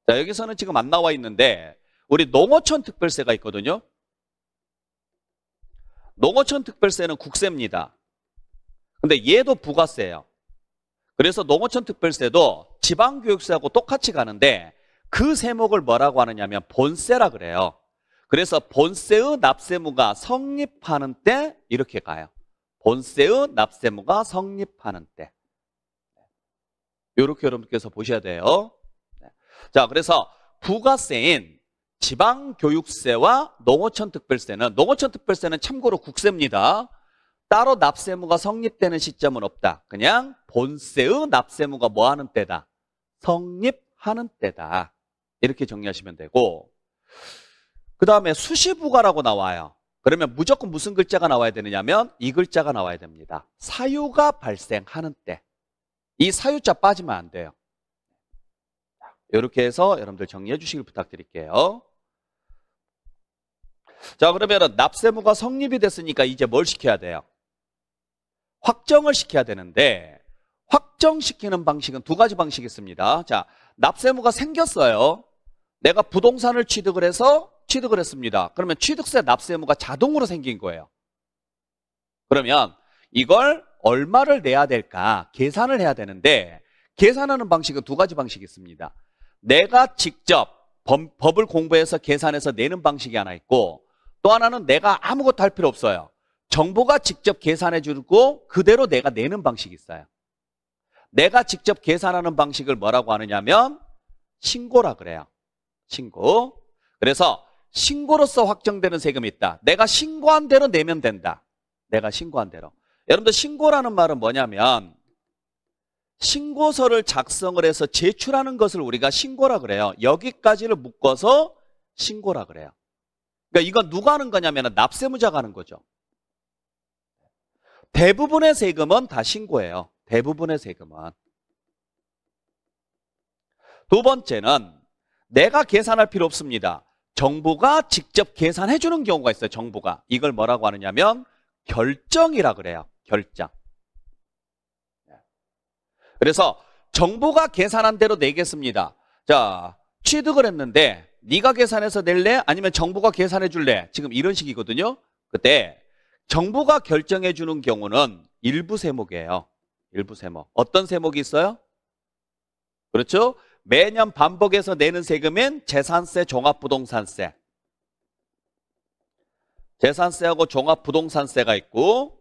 자, 여기서는 지금 안 나와 있는데 우리 농어촌 특별세가 있거든요. 농어촌 특별세는 국세입니다. 근데 얘도 부가세예요. 그래서 농어촌 특별세도 지방교육세하고 똑같이 가는데 그 세목을 뭐라고 하느냐면 본세라 그래요. 그래서 본세의 납세무가 성립하는 때 이렇게 가요. 본세의 납세무가 성립하는 때. 이렇게 여러분께서 보셔야 돼요. 자, 그래서 부가세인 지방교육세와 농어촌특별세는, 농어촌특별세는 참고로 국세입니다. 따로 납세무가 성립되는 시점은 없다. 그냥 본세의 납세무가 뭐 하는 때다? 성립하는 때다. 이렇게 정리하시면 되고, 그 다음에 수시부가라고 나와요. 그러면 무조건 무슨 글자가 나와야 되느냐면 이 글자가 나와야 됩니다. 사유가 발생하는 때. 이 사유자 빠지면 안 돼요. 이렇게 해서 여러분들 정리해 주시길 부탁드릴게요. 자, 그러면 납세무가 성립이 됐으니까 이제 뭘 시켜야 돼요? 확정을 시켜야 되는데, 확정시키는 방식은 두 가지 방식이 있습니다. 자, 납세무가 생겼어요. 내가 부동산을 취득을 해서 취득을 했습니다. 그러면 취득세 납세무가 자동으로 생긴 거예요. 그러면 이걸 얼마를 내야 될까 계산을 해야 되는데, 계산하는 방식은 두 가지 방식이 있습니다. 내가 직접 법을 공부해서 계산해서 내는 방식이 하나 있고, 또 하나는 내가 아무것도 할 필요 없어요. 정부가 직접 계산해 주고 그대로 내가 내는 방식이 있어요. 내가 직접 계산하는 방식을 뭐라고 하느냐면 신고라 그래요. 신고. 그래서 신고로서 확정되는 세금이 있다. 내가 신고한 대로 내면 된다. 내가 신고한 대로. 여러분들 신고라는 말은 뭐냐면 신고서를 작성을 해서 제출하는 것을 우리가 신고라 그래요. 여기까지를 묶어서 신고라 그래요. 그러니까 이건 누가 하는 거냐면 납세무자가 하는 거죠. 대부분의 세금은 다 신고예요. 대부분의 세금은. 두 번째는 내가 계산할 필요 없습니다. 정부가 직접 계산해 주는 경우가 있어요. 정부가. 이걸 뭐라고 하느냐면 결정이라 그래요. 결정. 그래서 정부가 계산한 대로 내겠습니다. 자, 취득을 했는데 네가 계산해서 낼래? 아니면 정부가 계산해 줄래? 지금 이런 식이거든요. 그때 정부가 결정해 주는 경우는 일부 세목이에요. 일부 세목. 어떤 세목이 있어요? 그렇죠? 매년 반복해서 내는 세금인 재산세, 종합부동산세. 재산세하고 종합부동산세가 있고,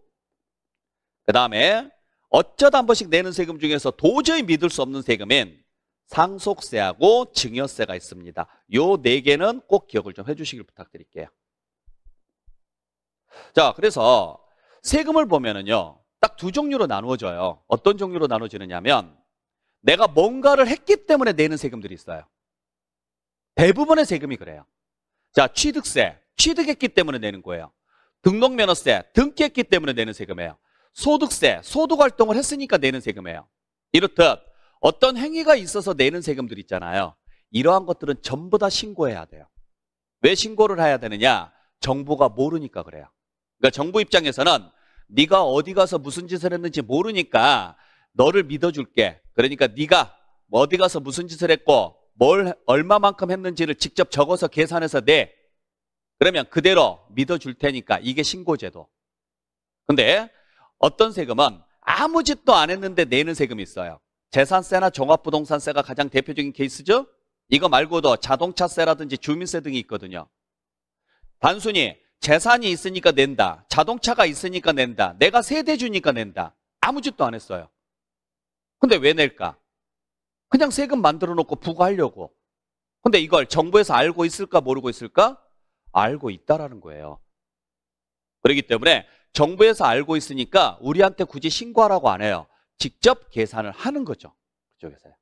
그 다음에 어쩌다 한 번씩 내는 세금 중에서 도저히 믿을 수 없는 세금인 상속세하고 증여세가 있습니다. 요 네 개는 꼭 기억을 좀 해주시길 부탁드릴게요. 자, 그래서 세금을 보면은요, 딱 두 종류로 나누어져요. 어떤 종류로 나눠지느냐면 내가 뭔가를 했기 때문에 내는 세금들이 있어요. 대부분의 세금이 그래요. 자, 취득세, 취득했기 때문에 내는 거예요. 등록면허세, 등기했기 때문에 내는 세금이에요. 소득세, 소득활동을 했으니까 내는 세금이에요. 이렇듯 어떤 행위가 있어서 내는 세금들 있잖아요. 이러한 것들은 전부 다 신고해야 돼요. 왜 신고를 해야 되느냐? 정부가 모르니까 그래요. 그러니까 정부 입장에서는 네가 어디 가서 무슨 짓을 했는지 모르니까 너를 믿어줄게. 그러니까 네가 어디 가서 무슨 짓을 했고 뭘 얼마만큼 했는지를 직접 적어서 계산해서 내. 그러면 그대로 믿어줄 테니까 이게 신고제도. 근데 어떤 세금은 아무 짓도 안 했는데 내는 세금이 있어요. 재산세나 종합부동산세가 가장 대표적인 케이스죠. 이거 말고도 자동차세라든지 주민세 등이 있거든요. 단순히 재산이 있으니까 낸다. 자동차가 있으니까 낸다. 내가 세대 주니까 낸다. 아무 짓도 안 했어요. 근데 왜 낼까? 그냥 세금 만들어 놓고 부과하려고. 근데 이걸 정부에서 알고 있을까 모르고 있을까? 알고 있다라는 거예요. 그렇기 때문에 정부에서 알고 있으니까 우리한테 굳이 신고하라고 안 해요. 직접 계산을 하는 거죠. 그쪽에서요.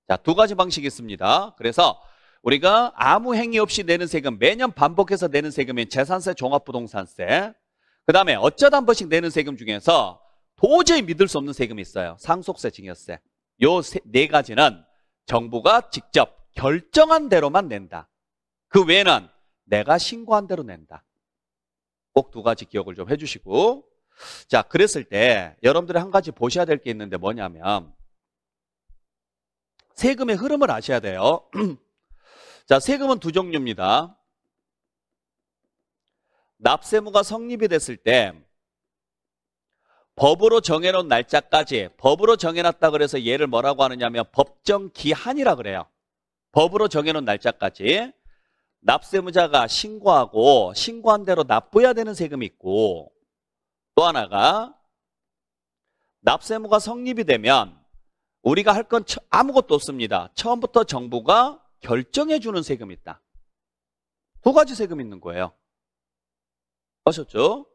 자, 두 가지 방식이 있습니다. 그래서 우리가 아무 행위 없이 내는 세금, 매년 반복해서 내는 세금인 재산세, 종합부동산세, 그 다음에 어쩌다 한 번씩 내는 세금 중에서 도저히 믿을 수 없는 세금이 있어요. 상속세, 증여세. 요 네 가지는 정부가 직접 결정한 대로만 낸다. 그 외에는 내가 신고한 대로 낸다. 꼭 두 가지 기억을 좀 해주시고. 자, 그랬을 때 여러분들이 한 가지 보셔야 될 게 있는데 뭐냐면 세금의 흐름을 아셔야 돼요. 자, 세금은 두 종류입니다. 납세무가 성립이 됐을 때 법으로 정해놓은 날짜까지, 법으로 정해놨다 그래서 얘를 뭐라고 하느냐면 법정기한이라 그래요. 법으로 정해놓은 날짜까지 납세무자가 신고하고 신고한 대로 납부해야 되는 세금이 있고, 또 하나가 납세무가 성립이 되면 우리가 할 건 아무것도 없습니다. 처음부터 정부가 결정해 주는 세금이 있다. 두 가지 세금이 있는 거예요. 아셨죠?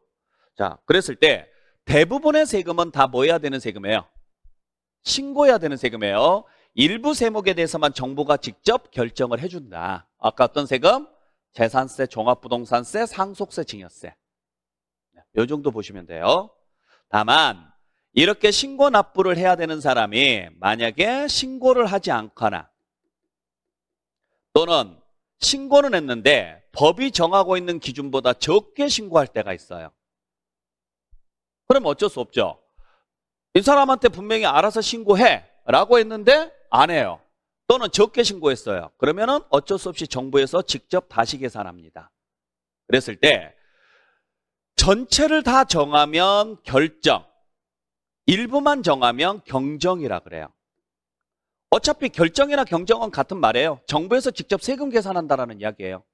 자, 그랬을 때 대부분의 세금은 다 뭐 해야 되는 세금이에요? 신고해야 되는 세금이에요. 일부 세목에 대해서만 정부가 직접 결정을 해준다. 아까 어떤 세금? 재산세, 종합부동산세, 상속세, 증여세. 이 정도 보시면 돼요. 다만 이렇게 신고 납부를 해야 되는 사람이 만약에 신고를 하지 않거나 또는 신고는 했는데 법이 정하고 있는 기준보다 적게 신고할 때가 있어요. 그럼 어쩔 수 없죠. 이 사람한테 분명히 알아서 신고해 라고 했는데 안 해요. 또는 적게 신고했어요. 그러면은 어쩔 수 없이 정부에서 직접 다시 계산합니다. 그랬을 때 전체를 다 정하면 결정, 일부만 정하면 경정이라 그래요. 어차피 결정이나 경정은 같은 말이에요. 정부에서 직접 세금 계산한다라는 이야기예요.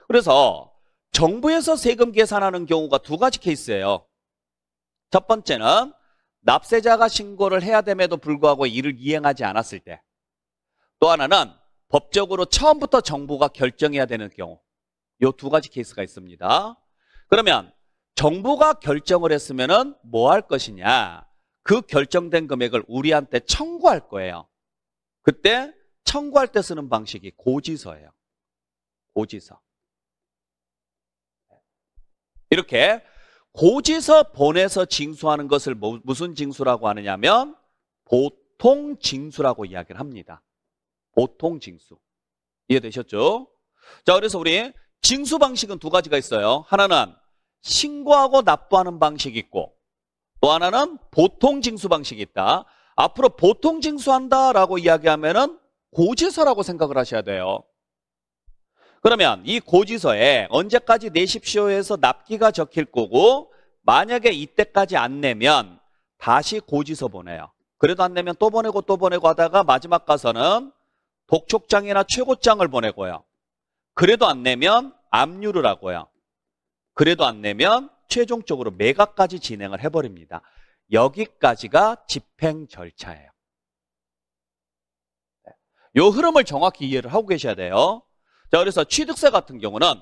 그래서 정부에서 세금 계산하는 경우가 두 가지 케이스예요. 첫 번째는 납세자가 신고를 해야 됨에도 불구하고 이를 이행하지 않았을 때. 또 하나는 법적으로 처음부터 정부가 결정해야 되는 경우. 이 두 가지 케이스가 있습니다. 그러면 정부가 결정을 했으면은 뭐 할 것이냐? 그 결정된 금액을 우리한테 청구할 거예요. 그때 청구할 때 쓰는 방식이 고지서예요. 고지서. 이렇게 고지서 보내서 징수하는 것을 무슨 징수라고 하느냐면 보통 징수라고 이야기를 합니다. 보통 징수. 이해되셨죠? 자, 그래서 우리 징수 방식은 두 가지가 있어요. 하나는 신고하고 납부하는 방식이 있고 또 하나는 보통 징수 방식이 있다. 앞으로 보통 징수한다라고 이야기하면은 고지서라고 생각을 하셔야 돼요. 그러면 이 고지서에 언제까지 내십시오 해서 납기가 적힐 거고 만약에 이때까지 안 내면 다시 고지서 보내요. 그래도 안 내면 또 보내고 또 보내고 하다가 마지막 가서는 독촉장이나 최고장을 보내고요. 그래도 안 내면 압류를 하고요. 그래도 안 내면 최종적으로 매각까지 진행을 해버립니다. 여기까지가 집행 절차예요. 이 흐름을 정확히 이해를 하고 계셔야 돼요. 자, 그래서 취득세 같은 경우는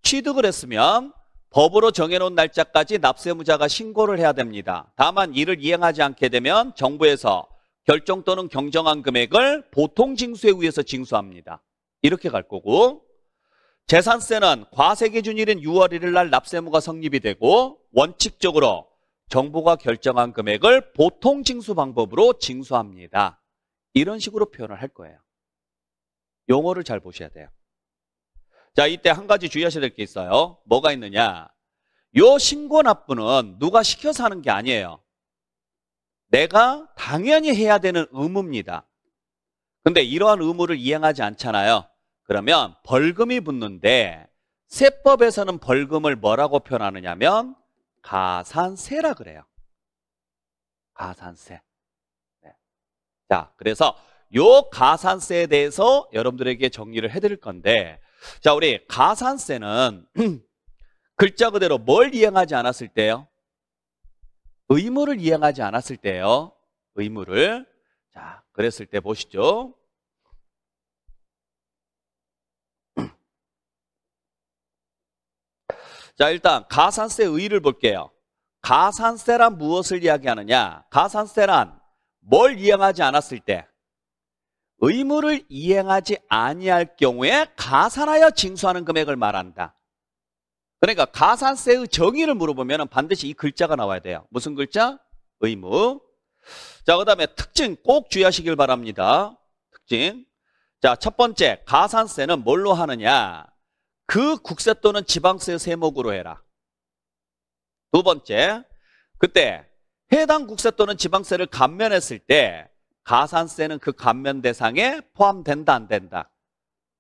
취득을 했으면 법으로 정해놓은 날짜까지 납세무자가 신고를 해야 됩니다. 다만 이를 이행하지 않게 되면 정부에서 결정 또는 경정한 금액을 보통징수에 의해서 징수합니다. 이렇게 갈 거고 재산세는 과세 기준일인 6월 1일 날 납세무가 성립이 되고 원칙적으로 정부가 결정한 금액을 보통징수 방법으로 징수합니다. 이런 식으로 표현을 할 거예요. 용어를 잘 보셔야 돼요. 자, 이때 한 가지 주의하셔야 될 게 있어요. 뭐가 있느냐? 요 신고 납부는 누가 시켜서 하는 게 아니에요. 내가 당연히 해야 되는 의무입니다. 근데 이러한 의무를 이행하지 않잖아요. 그러면 벌금이 붙는데 세법에서는 벌금을 뭐라고 표현하느냐면 가산세라 그래요. 가산세. 네. 자, 그래서 요 가산세에 대해서 여러분들에게 정리를 해드릴 건데 자, 우리 가산세는 글자 그대로 뭘 이행하지 않았을 때요? 의무를 이행하지 않았을 때요. 의무를. 자, 그랬을 때 보시죠. 자, 일단 가산세 의의를 볼게요. 가산세란 무엇을 이야기하느냐? 가산세란 뭘 이행하지 않았을 때 의무를 이행하지 아니할 경우에 가산하여 징수하는 금액을 말한다. 그러니까 가산세의 정의를 물어보면 반드시 이 글자가 나와야 돼요. 무슨 글자? 의무. 자, 그 다음에 특징 꼭 주의하시길 바랍니다. 특징. 자, 첫 번째 가산세는 뭘로 하느냐? 그 국세 또는 지방세 세목으로 해라. 두 번째, 그때 해당 국세 또는 지방세를 감면했을 때 가산세는 그 감면 대상에 포함된다 안 된다?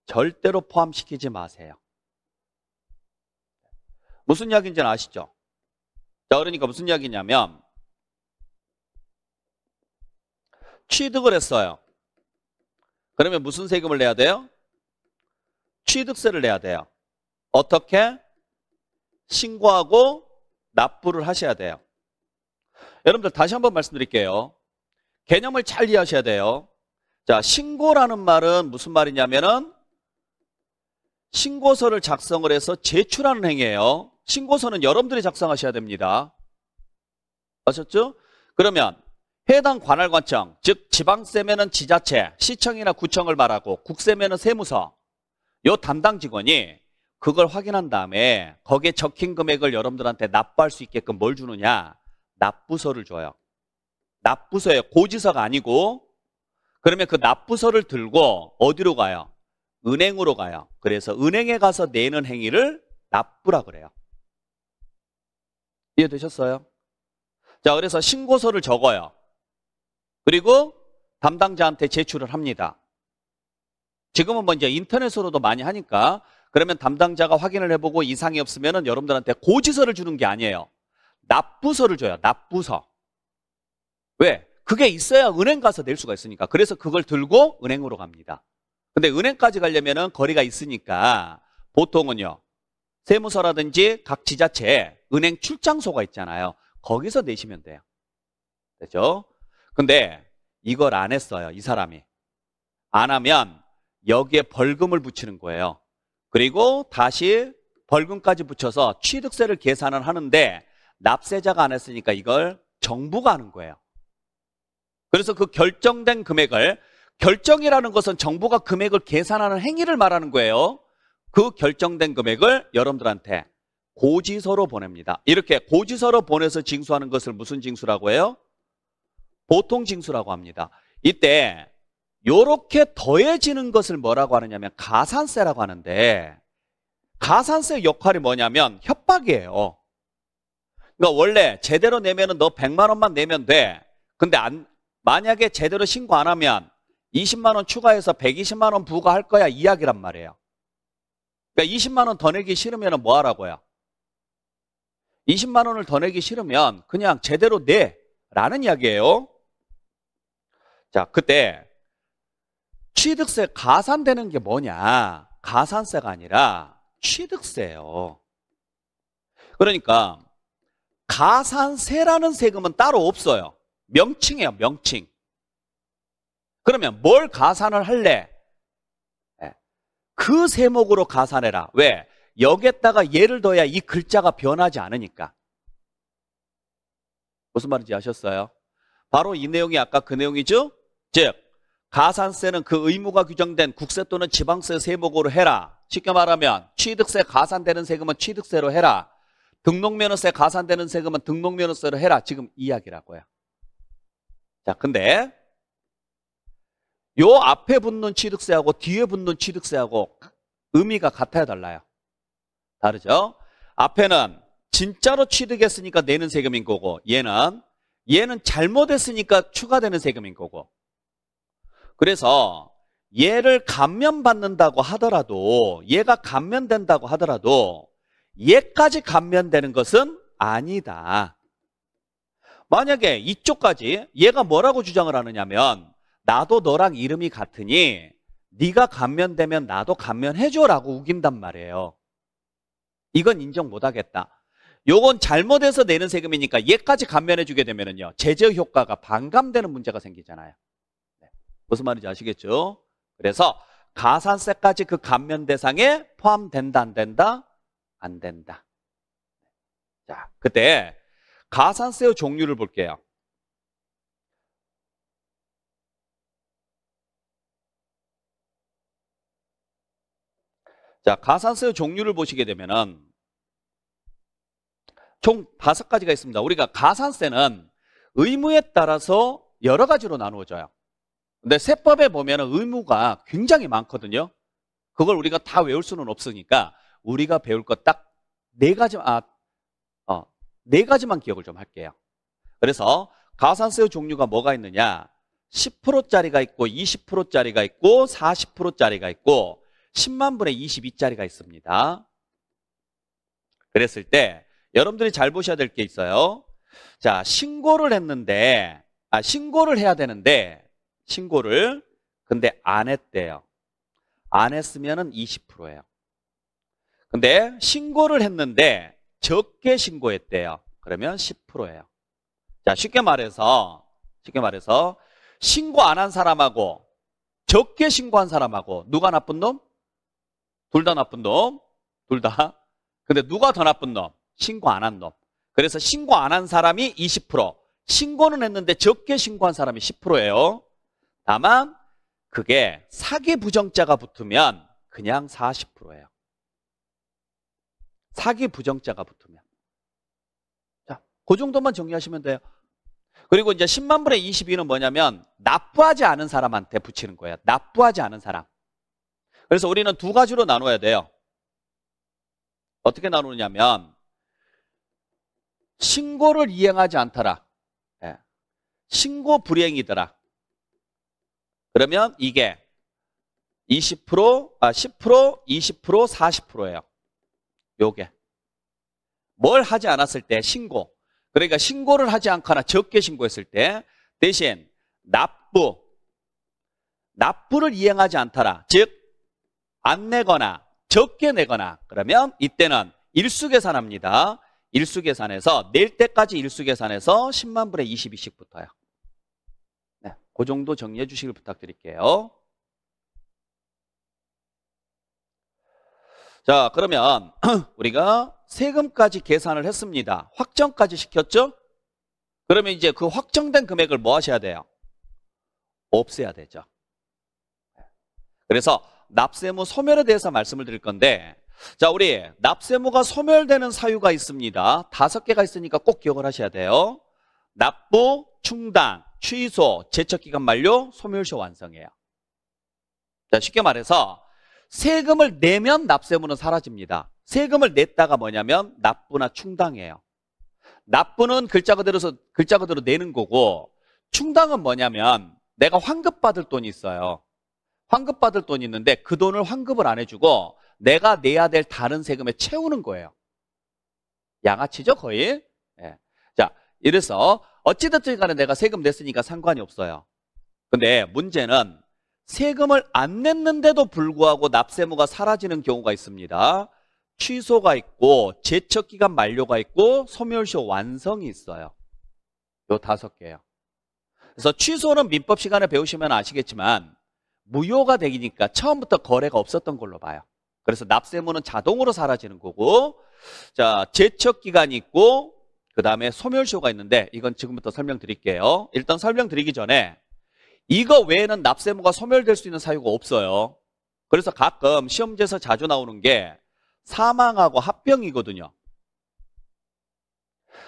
절대로 포함시키지 마세요. 무슨 이야기인지는 아시죠? 자, 그러니까 무슨 이야기냐면 취득을 했어요. 그러면 무슨 세금을 내야 돼요? 취득세를 내야 돼요. 어떻게? 신고하고 납부를 하셔야 돼요. 여러분들 다시 한번 말씀드릴게요. 개념을 잘 이해하셔야 돼요. 자, 신고라는 말은 무슨 말이냐면은 신고서를 작성을 해서 제출하는 행위예요. 신고서는 여러분들이 작성하셔야 됩니다. 아셨죠? 그러면 해당 관할관청, 즉 지방세면은 지자체, 시청이나 구청을 말하고 국세면은 세무서, 요 담당 직원이 그걸 확인한 다음에 거기에 적힌 금액을 여러분들한테 납부할 수 있게끔 뭘 주느냐? 납부서를 줘요. 납부서예요. 고지서가 아니고. 그러면 그 납부서를 들고 어디로 가요? 은행으로 가요. 그래서 은행에 가서 내는 행위를 납부라 그래요. 이해되셨어요? 자, 그래서 신고서를 적어요. 그리고 담당자한테 제출을 합니다. 지금은 뭐 이제 인터넷으로도 많이 하니까 그러면 담당자가 확인을 해보고 이상이 없으면은 여러분들한테 고지서를 주는 게 아니에요. 납부서를 줘요. 납부서. 왜? 그게 있어야 은행 가서 낼 수가 있으니까. 그래서 그걸 들고 은행으로 갑니다. 근데 은행까지 가려면은 거리가 있으니까 보통은요. 세무서라든지 각 지자체에 은행 출장소가 있잖아요. 거기서 내시면 돼요. 되죠? 근데 이걸 안 했어요. 이 사람이. 안 하면 여기에 벌금을 붙이는 거예요. 그리고 다시 벌금까지 붙여서 취득세를 계산을 하는데 납세자가 안 했으니까 이걸 정부가 하는 거예요. 그래서 그 결정된 금액을, 결정이라는 것은 정부가 금액을 계산하는 행위를 말하는 거예요. 그 결정된 금액을 여러분들한테 고지서로 보냅니다. 이렇게 고지서로 보내서 징수하는 것을 무슨 징수라고 해요? 보통징수라고 합니다. 이때 요렇게 더해지는 것을 뭐라고 하느냐면 가산세라고 하는데, 가산세 역할이 뭐냐면 협박이에요. 그러니까 원래 제대로 내면은 너 100만 원만 내면 돼. 근데 만약에 제대로 신고 안 하면 20만 원 추가해서 120만 원 부과할 거야, 이야기란 말이에요. 그러니까 20만 원 더 내기 싫으면 뭐 하라고요? 20만 원을 더 내기 싫으면 그냥 제대로 내라는 이야기예요. 자, 그때 취득세 가산되는 게 뭐냐? 가산세가 아니라 취득세예요. 그러니까 가산세라는 세금은 따로 없어요. 명칭이에요, 명칭. 그러면 뭘 가산을 할래? 그 세목으로 가산해라. 왜? 여기에다가 예를 둬야 이 글자가 변하지 않으니까. 무슨 말인지 아셨어요? 바로 이 내용이 아까 그 내용이죠? 즉 가산세는 그 의무가 규정된 국세 또는 지방세 세목으로 해라. 쉽게 말하면 취득세 가산되는 세금은 취득세로 해라. 등록면허세 가산되는 세금은 등록면허세로 해라. 지금 이 이야기라고요. 자, 근데 요 앞에 붙는 취득세하고 뒤에 붙는 취득세하고 의미가 같아야 달라요. 다르죠? 앞에는 진짜로 취득했으니까 내는 세금인 거고, 얘는 잘못했으니까 추가되는 세금인 거고. 그래서 얘를 감면받는다고 하더라도, 얘가 감면된다고 하더라도 얘까지 감면되는 것은 아니다. 만약에 이쪽까지 얘가 뭐라고 주장을 하느냐면, 나도 너랑 이름이 같으니 네가 감면되면 나도 감면해줘라고 우긴단 말이에요. 이건 인정 못하겠다. 요건 잘못해서 내는 세금이니까 얘까지 감면해주게 되면은요, 제재 효과가 반감되는 문제가 생기잖아요. 무슨 말인지 아시겠죠? 그래서 가산세까지 그 감면 대상에 포함된다, 안 된다? 안 된다. 자, 그때 가산세의 종류를 볼게요. 자, 가산세의 종류를 보시게 되면은 총 5가지가 있습니다. 우리가 가산세는 의무에 따라서 여러 가지로 나누어져요. 근데 세법에 보면은 의무가 굉장히 많거든요. 그걸 우리가 다 외울 수는 없으니까 우리가 배울 것 딱 4가지만, 4가지만 기억을 좀 할게요. 그래서 가산세의 종류가 뭐가 있느냐? 10%짜리가 있고 20%짜리가 있고 40%짜리가 있고 10만 분의 22짜리가 있습니다. 그랬을 때 여러분들이 잘 보셔야 될 게 있어요. 자, 신고를 해야 되는데 신고를 근데 안 했대요. 안 했으면은 20%예요. 근데 신고를 했는데 적게 신고했대요. 그러면 10%예요. 자, 쉽게 말해서 신고 안 한 사람하고 적게 신고한 사람하고 누가 나쁜 놈? 둘 다 나쁜 놈. 둘 다. 근데 누가 더 나쁜 놈? 신고 안 한 놈. 그래서 신고 안 한 사람이 20%, 신고는 했는데 적게 신고한 사람이 10%예요. 다만 그게 사기 부정자가 붙으면 그냥 40%예요. 사기 부정자가 붙으면. 자, 그 정도만 정리하시면 돼요. 그리고 이제 10만 분의 22는 뭐냐면 납부하지 않은 사람한테 붙이는 거예요. 납부하지 않은 사람. 그래서 우리는 두 가지로 나눠야 돼요. 어떻게 나누냐면 신고를 이행하지 않더라. 예. 신고 불이행이더라. 그러면 이게 10%, 20%, 40%예요. 요게. 뭘 하지 않았을 때 신고. 그러니까 신고를 하지 않거나 적게 신고했을 때 대신 납부를 이행하지 않더라. 즉 안 내거나 적게 내거나 그러면 이때는 일수계산합니다. 일수계산해서 낼 때까지 일수계산해서 10만 분의 22씩 붙어요. 네, 그 정도 정리해 주시길 부탁드릴게요. 자, 그러면 우리가 세금까지 계산을 했습니다. 확정까지 시켰죠? 그러면 이제 그 확정된 금액을 뭐 하셔야 돼요? 없애야 되죠. 그래서 납세무 소멸에 대해서 말씀을 드릴 건데, 자, 우리 납세무가 소멸되는 사유가 있습니다. 5개가 있으니까 꼭 기억을 하셔야 돼요. 납부, 충당, 취소, 제척기간 만료, 소멸시효 완성이에요. 자, 쉽게 말해서 세금을 내면 납세무는 사라집니다. 세금을 냈다가 뭐냐면 납부나 충당이에요. 납부는 글자 그대로 내는 거고, 충당은 뭐냐면 내가 환급받을 돈이 있어요. 환급받을 돈이 있는데 그 돈을 환급을 안 해주고 내가 내야 될 다른 세금에 채우는 거예요. 양아치죠, 거의? 네. 자, 이래서 어찌됐든 간에 내가 세금 냈으니까 상관이 없어요. 근데 문제는 세금을 안 냈는데도 불구하고 납세무가 사라지는 경우가 있습니다. 취소가 있고 제척기간 만료가 있고 소멸시효 완성이 있어요. 요 5개예요. 그래서 취소는 민법 시간에 배우시면 아시겠지만 무효가 되니까 처음부터 거래가 없었던 걸로 봐요. 그래서 납세무는 자동으로 사라지는 거고, 자, 제척기간이 있고 그 다음에 소멸시효가 있는데 이건 지금부터 설명드릴게요. 일단 설명드리기 전에 이거 외에는 납세무가 소멸될 수 있는 사유가 없어요. 그래서 가끔 시험지에서 자주 나오는 게 사망하고 합병이거든요.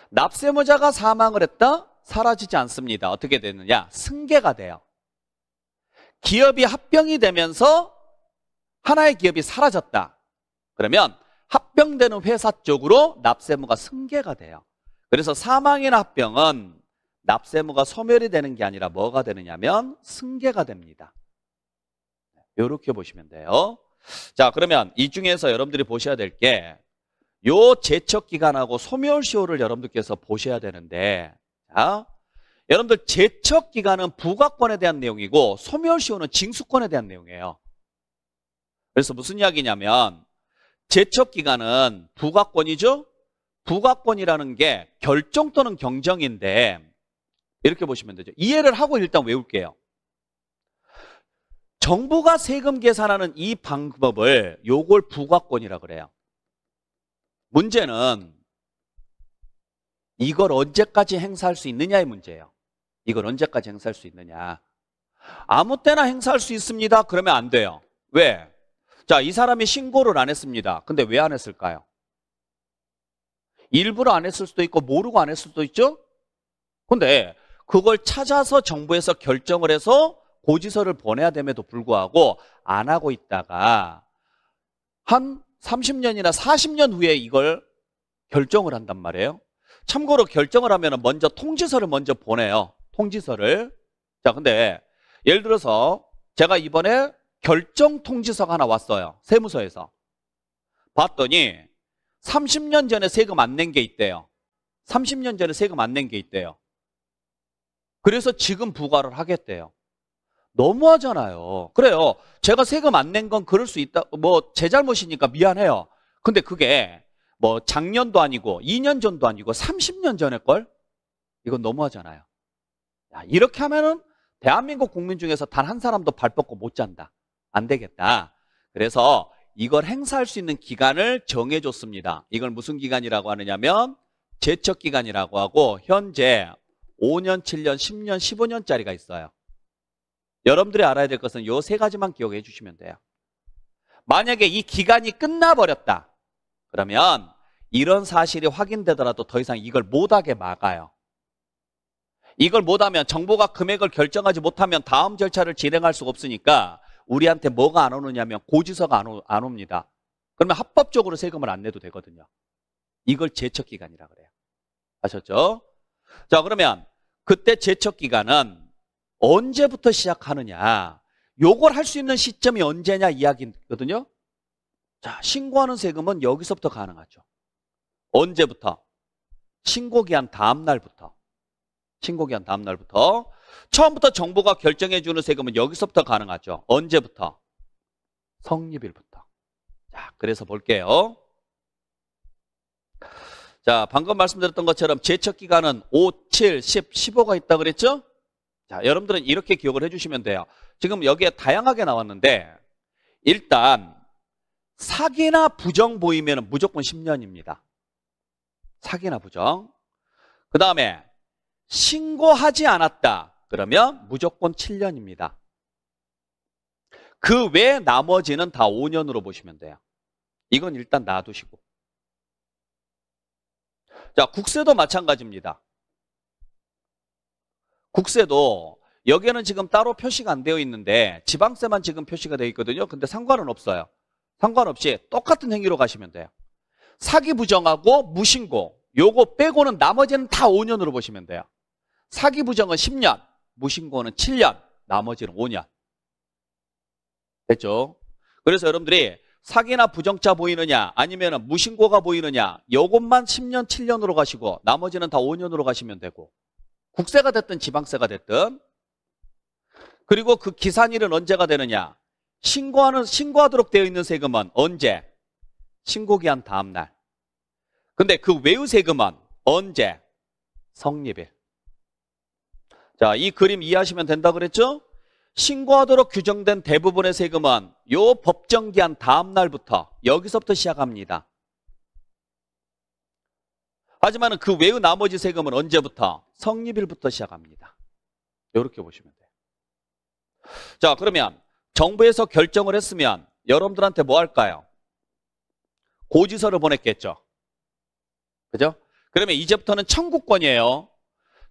납세무자가 사망을 했다? 사라지지 않습니다. 어떻게 되느냐? 승계가 돼요. 기업이 합병이 되면서 하나의 기업이 사라졌다. 그러면 합병되는 회사 쪽으로 납세무가 승계가 돼요. 그래서 사망이나 합병은 납세무가 소멸이 되는 게 아니라 뭐가 되느냐면 승계가 됩니다. 이렇게 보시면 돼요. 자, 그러면 이 중에서 여러분들이 보셔야 될 게 요 제척기간하고 소멸시효를 여러분들께서 보셔야 되는데, 자, 여러분들 제척기간은 부가권에 대한 내용이고 소멸시효는 징수권에 대한 내용이에요. 그래서 무슨 이야기냐면 제척기간은 부가권이죠. 부가권이라는 게 결정 또는 경정인데 이렇게 보시면 되죠. 이해를 하고 일단 외울게요. 정부가 세금 계산하는 이 방법을 요걸 부가권이라 그래요. 문제는 이걸 언제까지 행사할 수 있느냐의 문제예요. 이걸 언제까지 행사할 수 있느냐. 아무 때나 행사할 수 있습니다. 그러면 안 돼요. 왜? 자, 이 사람이 신고를 안 했습니다. 근데 왜 안 했을까요? 일부러 안 했을 수도 있고 모르고 안 했을 수도 있죠? 근데 그걸 찾아서 정부에서 결정을 해서 고지서를 보내야 됨에도 불구하고 안 하고 있다가 한 30년이나 40년 후에 이걸 결정을 한단 말이에요. 참고로 결정을 하면 먼저 통지서를 먼저 보내요. 통지서를. 자, 근데 예를 들어서 제가 이번에 결정 통지서가 하나 왔어요. 세무서에서. 봤더니 30년 전에 세금 안 낸 게 있대요. 30년 전에 세금 안 낸 게 있대요. 그래서 지금 부과를 하겠대요. 너무하잖아요. 그래요. 제가 세금 안 낸 건 그럴 수 있다. 뭐 제 잘못이니까 미안해요. 근데 그게 뭐 작년도 아니고 2년 전도 아니고 30년 전의 걸? 이건 너무하잖아요. 야, 이렇게 하면은 대한민국 국민 중에서 단 한 사람도 발 뻗고 못 잔다. 안 되겠다. 그래서 이걸 행사할 수 있는 기간을 정해줬습니다. 이걸 무슨 기간이라고 하느냐면 제척기간이라고 하고 현재 5년, 7년, 10년, 15년짜리가 있어요. 여러분들이 알아야 될 것은 이 세 가지만 기억해 주시면 돼요. 만약에 이 기간이 끝나버렸다. 그러면 이런 사실이 확인되더라도 더 이상 이걸 못하게 막아요. 이걸 못하면 정부가 금액을 결정하지 못하면 다음 절차를 진행할 수가 없으니까 우리한테 뭐가 안 오느냐면 고지서가 안 옵니다. 그러면 합법적으로 세금을 안 내도 되거든요. 이걸 제척기간이라 그래요. 아셨죠? 자, 그러면 그때 제척기간은 언제부터 시작하느냐? 요걸 할 수 있는 시점이 언제냐 이야기거든요. 자, 신고하는 세금은 여기서부터 가능하죠. 언제부터? 신고기한 다음 날부터. 신고기한 다음 날부터. 처음부터 정부가 결정해 주는 세금은 여기서부터 가능하죠. 언제부터? 성립일부터. 자, 그래서 볼게요. 자, 방금 말씀드렸던 것처럼 제척기간은 5, 7, 10, 15가 있다 그랬죠? 자, 여러분들은 이렇게 기억을 해주시면 돼요. 지금 여기에 다양하게 나왔는데 일단 사기나 부정 보이면 무조건 10년입니다. 사기나 부정. 그 다음에 신고하지 않았다. 그러면 무조건 7년입니다. 그 외 나머지는 다 5년으로 보시면 돼요. 이건 일단 놔두시고. 자, 국세도 마찬가지입니다. 국세도 여기에는 지금 따로 표시가 안 되어 있는데 지방세만 지금 표시가 되어 있거든요. 근데 상관은 없어요. 상관없이 똑같은 행위로 가시면 돼요. 사기 부정하고 무신고 요거 빼고는 나머지는 다 5년으로 보시면 돼요. 사기 부정은 10년, 무신고는 7년, 나머지는 5년. 됐죠? 그래서 여러분들이 사기나 부정자 보이느냐 아니면 무신고가 보이느냐 요것만 10년, 7년으로 가시고 나머지는 다 5년으로 가시면 되고 국세가 됐든 지방세가 됐든 그리고 그 기산일은 언제가 되느냐 신고하도록 되어 있는 세금은 언제? 신고기한 다음 날. 근데 그 외의 세금은 언제? 성립일. 자, 이 그림 이해하시면 된다 그랬죠? 신고하도록 규정된 대부분의 세금은 요 법정기한 다음 날부터 여기서부터 시작합니다. 하지만 그 외의 나머지 세금은 언제부터? 성립일부터 시작합니다. 이렇게 보시면 돼요. 자, 그러면 정부에서 결정을 했으면 여러분들한테 뭐 할까요? 고지서를 보냈겠죠. 그죠? 그러면 이제부터는 청구권이에요.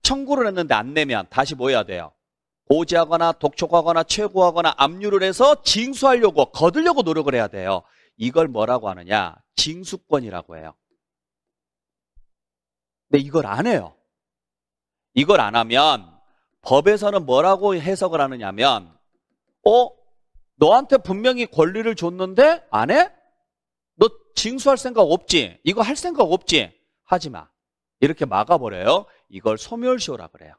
청구를 했는데 안 내면 다시 뭐 해야 돼요? 고지하거나 독촉하거나 최고하거나 압류를 해서 징수하려고 거두려고 노력을 해야 돼요. 이걸 뭐라고 하느냐? 징수권이라고 해요. 근데 이걸 안 해요. 이걸 안 하면 법에서는 뭐라고 해석을 하느냐면 너한테 분명히 권리를 줬는데 안 해? 너 징수할 생각 없지? 이거 할 생각 없지? 하지 마. 이렇게 막아버려요. 이걸 소멸시효라 그래요.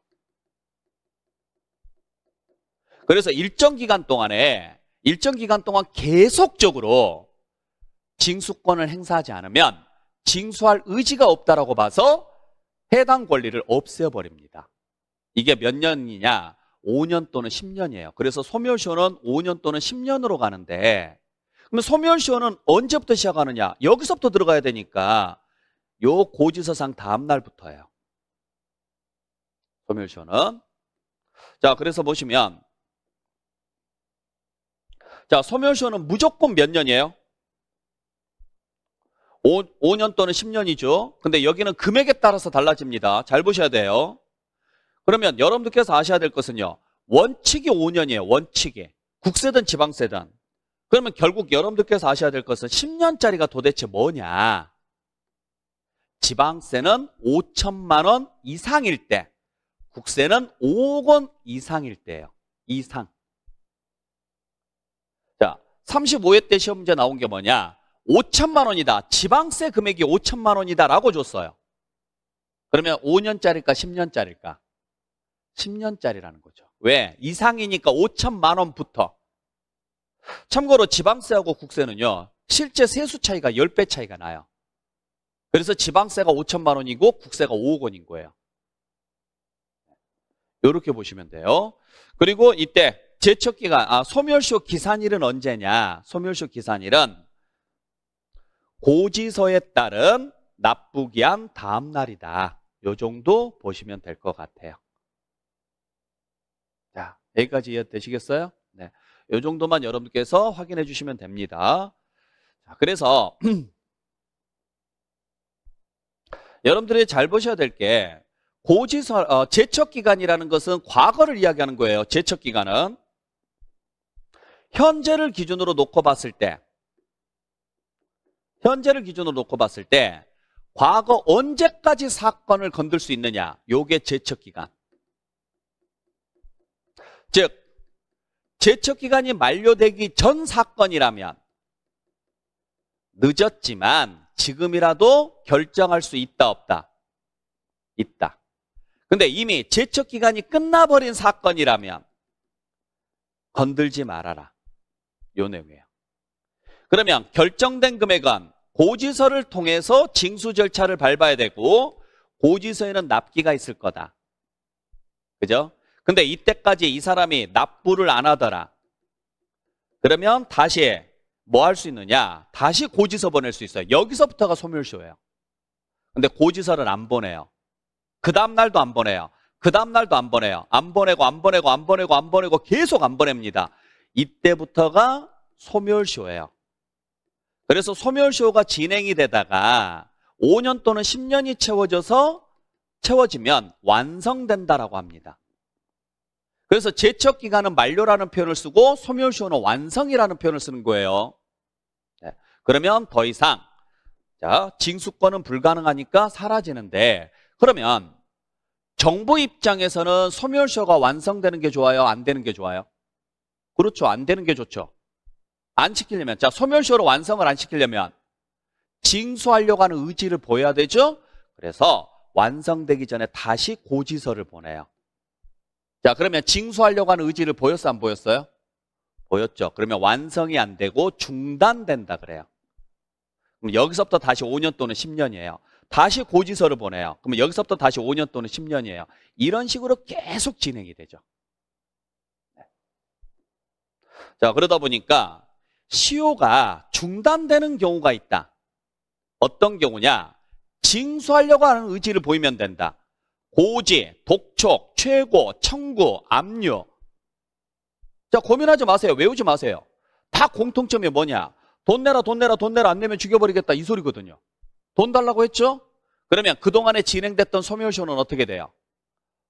그래서 일정 기간 동안 계속적으로 징수권을 행사하지 않으면 징수할 의지가 없다라고 봐서 해당 권리를 없애버립니다. 이게 몇 년이냐? 5년 또는 10년이에요. 그래서 소멸시효는 5년 또는 10년으로 가는데 그러면 소멸시효는 언제부터 시작하느냐? 여기서부터 들어가야 되니까 요 고지서상 다음 날부터예요. 소멸시효는. 자, 그래서 보시면 자, 소멸시효는 무조건 몇 년이에요? 5년 또는 10년이죠. 근데 여기는 금액에 따라서 달라집니다. 잘 보셔야 돼요. 그러면 여러분들께서 아셔야 될 것은요. 원칙이 5년이에요. 원칙이. 국세든 지방세든. 그러면 결국 여러분들께서 아셔야 될 것은 10년짜리가 도대체 뭐냐. 지방세는 5천만 원 이상일 때, 국세는 5억 원 이상일 때예요. 이상. 자, 35회 때 시험 문제 나온 게 뭐냐. 5천만 원이다. 지방세 금액이 5천만 원이다 라고 줬어요. 그러면 5년짜리일까 10년짜리일까? 10년짜리라는 거죠. 왜? 이상이니까 5천만 원부터. 참고로 지방세하고 국세는요. 실제 세수 차이가 10배 차이가 나요. 그래서 지방세가 5천만 원이고 국세가 5억 원인 거예요. 이렇게 보시면 돼요. 그리고 이때 제척기간, 소멸시효 기산일은 언제냐? 소멸시효 기산일은 고지서에 따른 납부기한 다음 날이다. 요 정도 보시면 될 것 같아요. 자, 여기까지 이해되시겠어요? 네. 요 정도만 여러분께서 확인해 주시면 됩니다. 자, 그래서 여러분들이 잘 보셔야 될 게 고지서, 제척기간이라는 것은 과거를 이야기하는 거예요. 제척기간은 현재를 기준으로 놓고 봤을 때 과거 언제까지 사건을 건들 수 있느냐? 요게 제척기간. 즉 제척기간이 만료되기 전 사건이라면 늦었지만 지금이라도 결정할 수 있다 없다? 있다. 근데 이미 제척기간이 끝나버린 사건이라면 건들지 말아라. 요 내용이에요. 그러면 결정된 금액은 고지서를 통해서 징수 절차를 밟아야 되고 고지서에는 납기가 있을 거다. 그죠? 근데 이때까지 이 사람이 납부를 안 하더라. 그러면 다시 뭐 할 수 있느냐? 다시 고지서 보낼 수 있어요. 여기서부터가 소멸시효예요. 근데 고지서를 안 보내요. 그 다음 날도 안 보내요. 그 다음 날도 안 보내요. 안 보내고 계속 안 보냅니다. 이때부터가 소멸시효예요. 그래서 소멸시효가 진행이 되다가 5년 또는 10년이 채워지면 완성된다라고 합니다. 그래서 제척기간은 만료라는 표현을 쓰고 소멸시효는 완성이라는 표현을 쓰는 거예요. 네. 그러면 더 이상 징수권은 불가능하니까 사라지는데, 그러면 정부 입장에서는 소멸시효가 완성되는 게 좋아요? 안 되는 게 좋아요? 그렇죠. 안 되는 게 좋죠. 안 시키려면, 소멸시효로 완성을 안 시키려면 징수하려고 하는 의지를 보여야 되죠. 그래서 완성되기 전에 다시 고지서를 보내요. 자, 그러면 징수하려고 하는 의지를 보였어, 안 보였어요? 보였죠. 그러면 완성이 안 되고 중단된다 그래요. 그럼 여기서부터 다시 5년 또는 10년이에요. 다시 고지서를 보내요. 그러면 여기서부터 다시 5년 또는 10년이에요. 이런 식으로 계속 진행이 되죠. 자, 그러다 보니까 시효가 중단되는 경우가 있다. 어떤 경우냐? 징수하려고 하는 의지를 보이면 된다. 고지, 독촉, 최고, 청구, 압류. 자, 고민하지 마세요. 외우지 마세요. 다 공통점이 뭐냐? 돈 내라, 돈 내라, 돈 내라, 안 내면 죽여버리겠다, 이 소리거든요. 돈 달라고 했죠? 그러면 그동안에 진행됐던 소멸시효는 어떻게 돼요?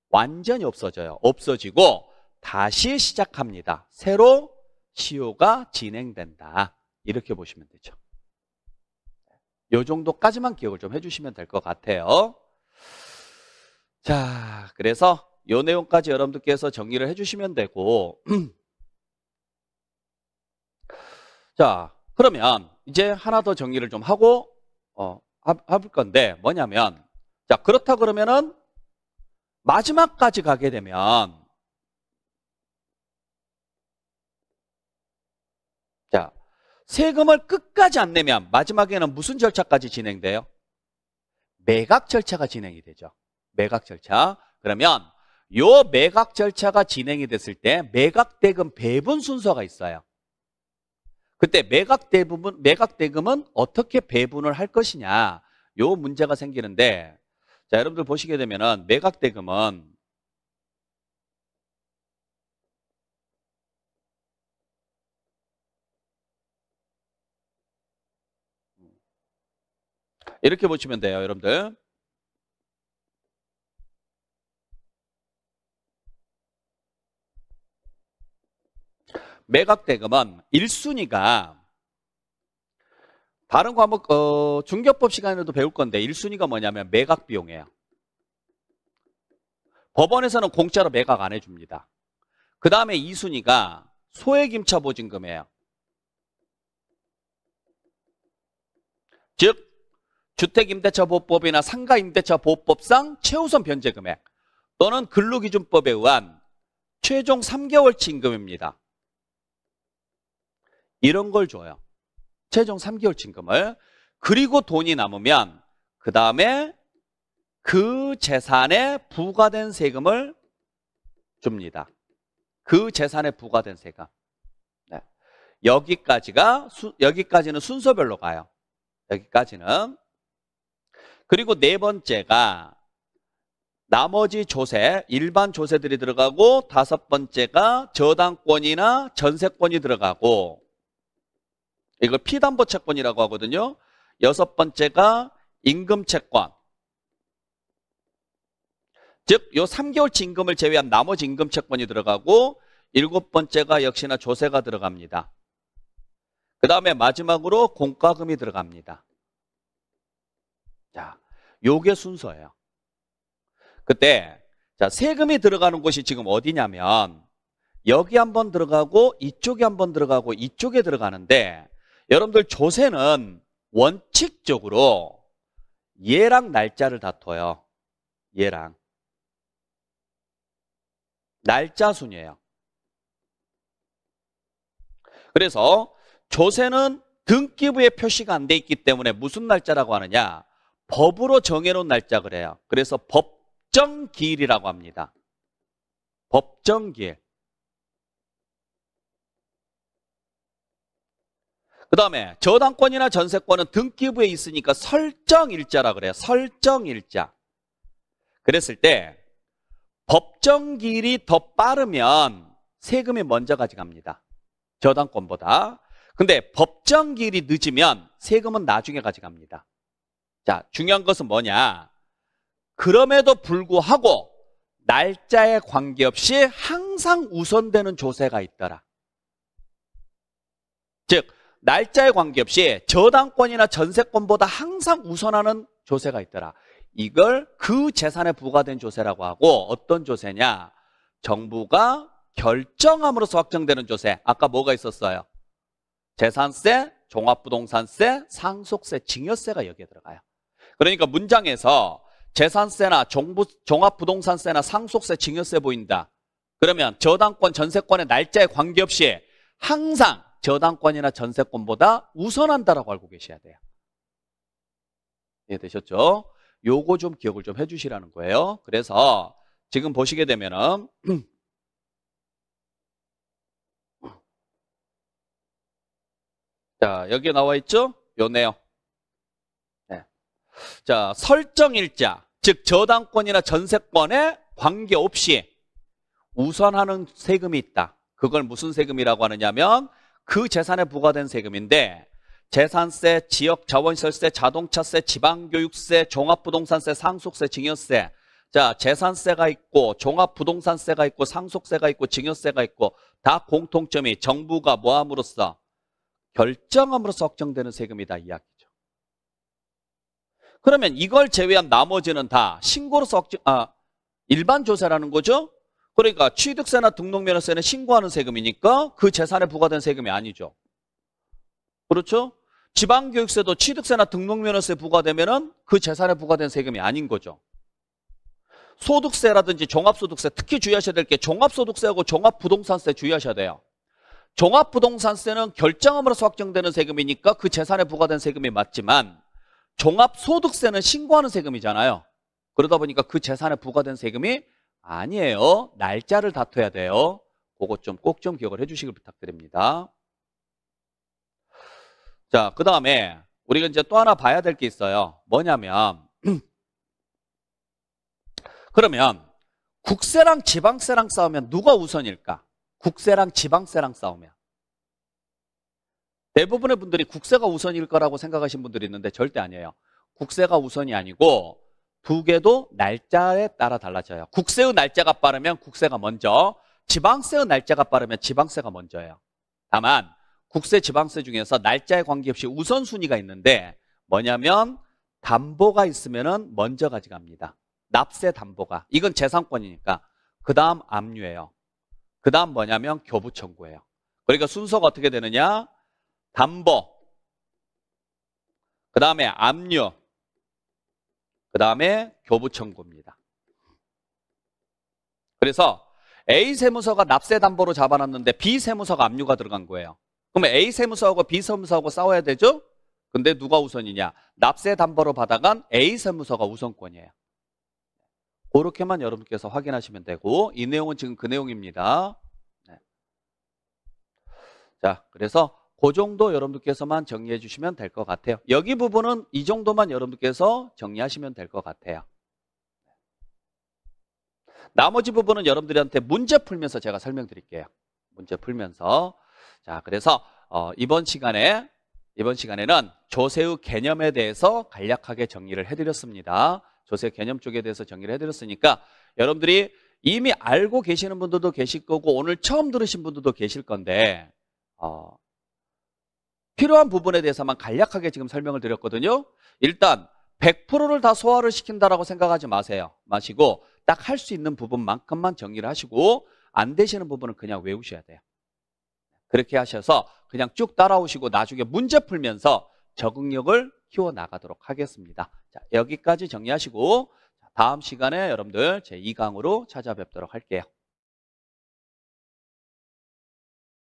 완전히 없어져요. 없어지고 다시 시작합니다. 새로 시효가 진행된다. 이렇게 보시면 되죠. 이 정도까지만 기억을 좀 해주시면 될 것 같아요. 자, 그래서 이 내용까지 여러분들께서 정리를 해주시면 되고, 자, 그러면 이제 하나 더 정리를 좀 하고 해볼 건데, 뭐냐면, 자, 그렇다 그러면은 마지막까지 가게 되면, 자, 세금을 끝까지 안 내면 마지막에는 무슨 절차까지 진행돼요? 매각 절차가 진행이 되죠. 매각 절차. 그러면 요 매각 절차가 진행이 됐을 때 매각대금 배분 순서가 있어요. 그때 매각대금은 어떻게 배분을 할 것이냐, 요 문제가 생기는데, 자, 여러분들 보시게 되면은 매각대금은 이렇게 보시면 돼요, 여러분들. 매각대금은 1순위가 다른 과목 중개법 시간에도 배울 건데 1순위가 뭐냐면 매각비용이에요. 법원에서는 공짜로 매각 안 해줍니다. 그 다음에 2순위가 소액임차 보증금이에요. 즉 주택임대차보호법이나 상가임대차보호법상 최우선 변제금액 또는 근로기준법에 의한 최종 3개월치 임금입니다. 이런 걸 줘요. 최종 3개월치 임금을. 그리고 돈이 남으면 그 다음에 그 재산에 부과된 세금을 줍니다. 그 재산에 부과된 세금. 네. 여기까지는 순서별로 가요. 여기까지는. 그리고 네 번째가 나머지 조세, 일반 조세들이 들어가고, 다섯 번째가 저당권이나 전세권이 들어가고, 이걸 피담보 채권이라고 하거든요. 여섯 번째가 임금 채권. 즉, 요 3개월치 임금을 제외한 나머지 임금 채권이 들어가고, 일곱 번째가 역시나 조세가 들어갑니다. 그 다음에 마지막으로 공과금이 들어갑니다. 자, 요게 순서예요. 그때, 자, 세금이 들어가는 곳이 지금 어디냐면, 여기 한번 들어가고, 이쪽에 한번 들어가고, 이쪽에 들어가는데, 여러분들 조세는 원칙적으로 얘랑 날짜를 다퉈요. 얘랑. 날짜 순이에요. 그래서 조세는 등기부에 표시가 안 돼 있기 때문에 무슨 날짜라고 하느냐? 법으로 정해놓은 날짜 그래요. 그래서 법정기일이라고 합니다. 법정기일. 그 다음에 저당권이나 전세권은 등기부에 있으니까 설정일자라 그래요. 설정일자. 그랬을 때 법정기일이 더 빠르면 세금이 먼저 가져갑니다. 저당권보다. 근데 법정기일이 늦으면 세금은 나중에 가져갑니다. 자, 중요한 것은 뭐냐? 그럼에도 불구하고 날짜에 관계없이 항상 우선되는 조세가 있더라. 즉, 날짜에 관계없이 저당권이나 전세권보다 항상 우선하는 조세가 있더라. 이걸 그 재산에 부과된 조세라고 하고, 어떤 조세냐? 정부가 결정함으로써 확정되는 조세. 아까 뭐가 있었어요? 재산세, 종합부동산세, 상속세, 증여세가 여기에 들어가요. 그러니까 문장에서 재산세나 종합부동산세나 상속세, 증여세 보인다. 그러면 저당권, 전세권의 날짜에 관계없이 항상 저당권이나 전세권보다 우선한다라고 알고 계셔야 돼요. 이해되셨죠? 요거 좀 기억을 좀 해주시라는 거예요. 그래서 지금 보시게 되면은 자, 여기에 나와 있죠? 요 내용. 네. 자, 설정일자, 즉 저당권이나 전세권에 관계없이 우선하는 세금이 있다. 그걸 무슨 세금이라고 하느냐면 그 재산에 부과된 세금인데, 재산세, 지역자원시설세, 자동차세, 지방교육세, 종합부동산세, 상속세, 증여세. 자, 재산세가 있고 종합부동산세가 있고 상속세가 있고 증여세가 있고, 다 공통점이 정부가 뭐함으로써? 결정함으로써 확정되는 세금이다, 이 이야기죠. 그러면 이걸 제외한 나머지는 다 신고로서 일반 조세라는 거죠. 그러니까 취득세나 등록면허세는 신고하는 세금이니까 그 재산에 부과된 세금이 아니죠. 그렇죠? 지방교육세도 취득세나 등록면허세 부과되면은 그 재산에 부과된 세금이 아닌 거죠. 소득세라든지 종합소득세, 특히 주의하셔야 될 게 종합소득세하고 종합부동산세 주의하셔야 돼요. 종합부동산세는 결정함으로써 확정되는 세금이니까 그 재산에 부과된 세금이 맞지만, 종합소득세는 신고하는 세금이잖아요. 그러다 보니까 그 재산에 부과된 세금이 아니에요. 날짜를 다퉈야 돼요. 그것 좀 꼭 좀 기억을 해주시길 부탁드립니다. 자, 그 다음에 우리가 이제 또 하나 봐야 될 게 있어요. 뭐냐면 그러면 국세랑 지방세랑 싸우면 누가 우선일까? 국세랑 지방세랑 싸우면. 대부분의 분들이 국세가 우선일 거라고 생각하시는 분들이 있는데 절대 아니에요. 국세가 우선이 아니고 두 개도 날짜에 따라 달라져요. 국세의 날짜가 빠르면 국세가 먼저, 지방세의 날짜가 빠르면 지방세가 먼저예요. 다만 국세, 지방세 중에서 날짜에 관계없이 우선순위가 있는데 뭐냐면 담보가 있으면 먼저 가져갑니다. 납세 담보가. 이건 재산권이니까. 그 다음 압류예요. 그 다음 뭐냐면 교부 청구예요. 그러니까 순서가 어떻게 되느냐? 담보, 그 다음에 압류, 그 다음에 교부 청구입니다. 그래서 A 세무서가 납세 담보로 잡아놨는데 B 세무서가 압류가 들어간 거예요. 그러면 A 세무서하고 B 세무서하고 싸워야 되죠? 근데 누가 우선이냐? 납세 담보로 받아간 A 세무서가 우선권이에요. 그렇게만 여러분께서 확인하시면 되고 이 내용은 지금 그 내용입니다. 네. 자, 그래서 그 정도 여러분들께서만 정리해 주시면 될 것 같아요. 여기 부분은 이 정도만 여러분들께서 정리하시면 될 것 같아요. 나머지 부분은 여러분들한테 문제 풀면서 제가 설명드릴게요. 문제 풀면서. 자, 그래서 이번 시간에는 조세의 개념에 대해서 간략하게 정리를 해드렸습니다. 조세 개념 쪽에 대해서 정리를 해드렸으니까 여러분들이 이미 알고 계시는 분들도 계실 거고 오늘 처음 들으신 분들도 계실 건데 필요한 부분에 대해서만 간략하게 지금 설명을 드렸거든요. 일단 100%를 다 소화를 시킨다라고 생각하지 마시고 딱 할 수 있는 부분만큼만 정리를 하시고 안 되시는 부분은 그냥 외우셔야 돼요. 그렇게 하셔서 그냥 쭉 따라오시고 나중에 문제 풀면서 적응력을 키워나가도록 하겠습니다. 자, 여기까지 정리하시고 다음 시간에 여러분들 제 2강으로 찾아뵙도록 할게요.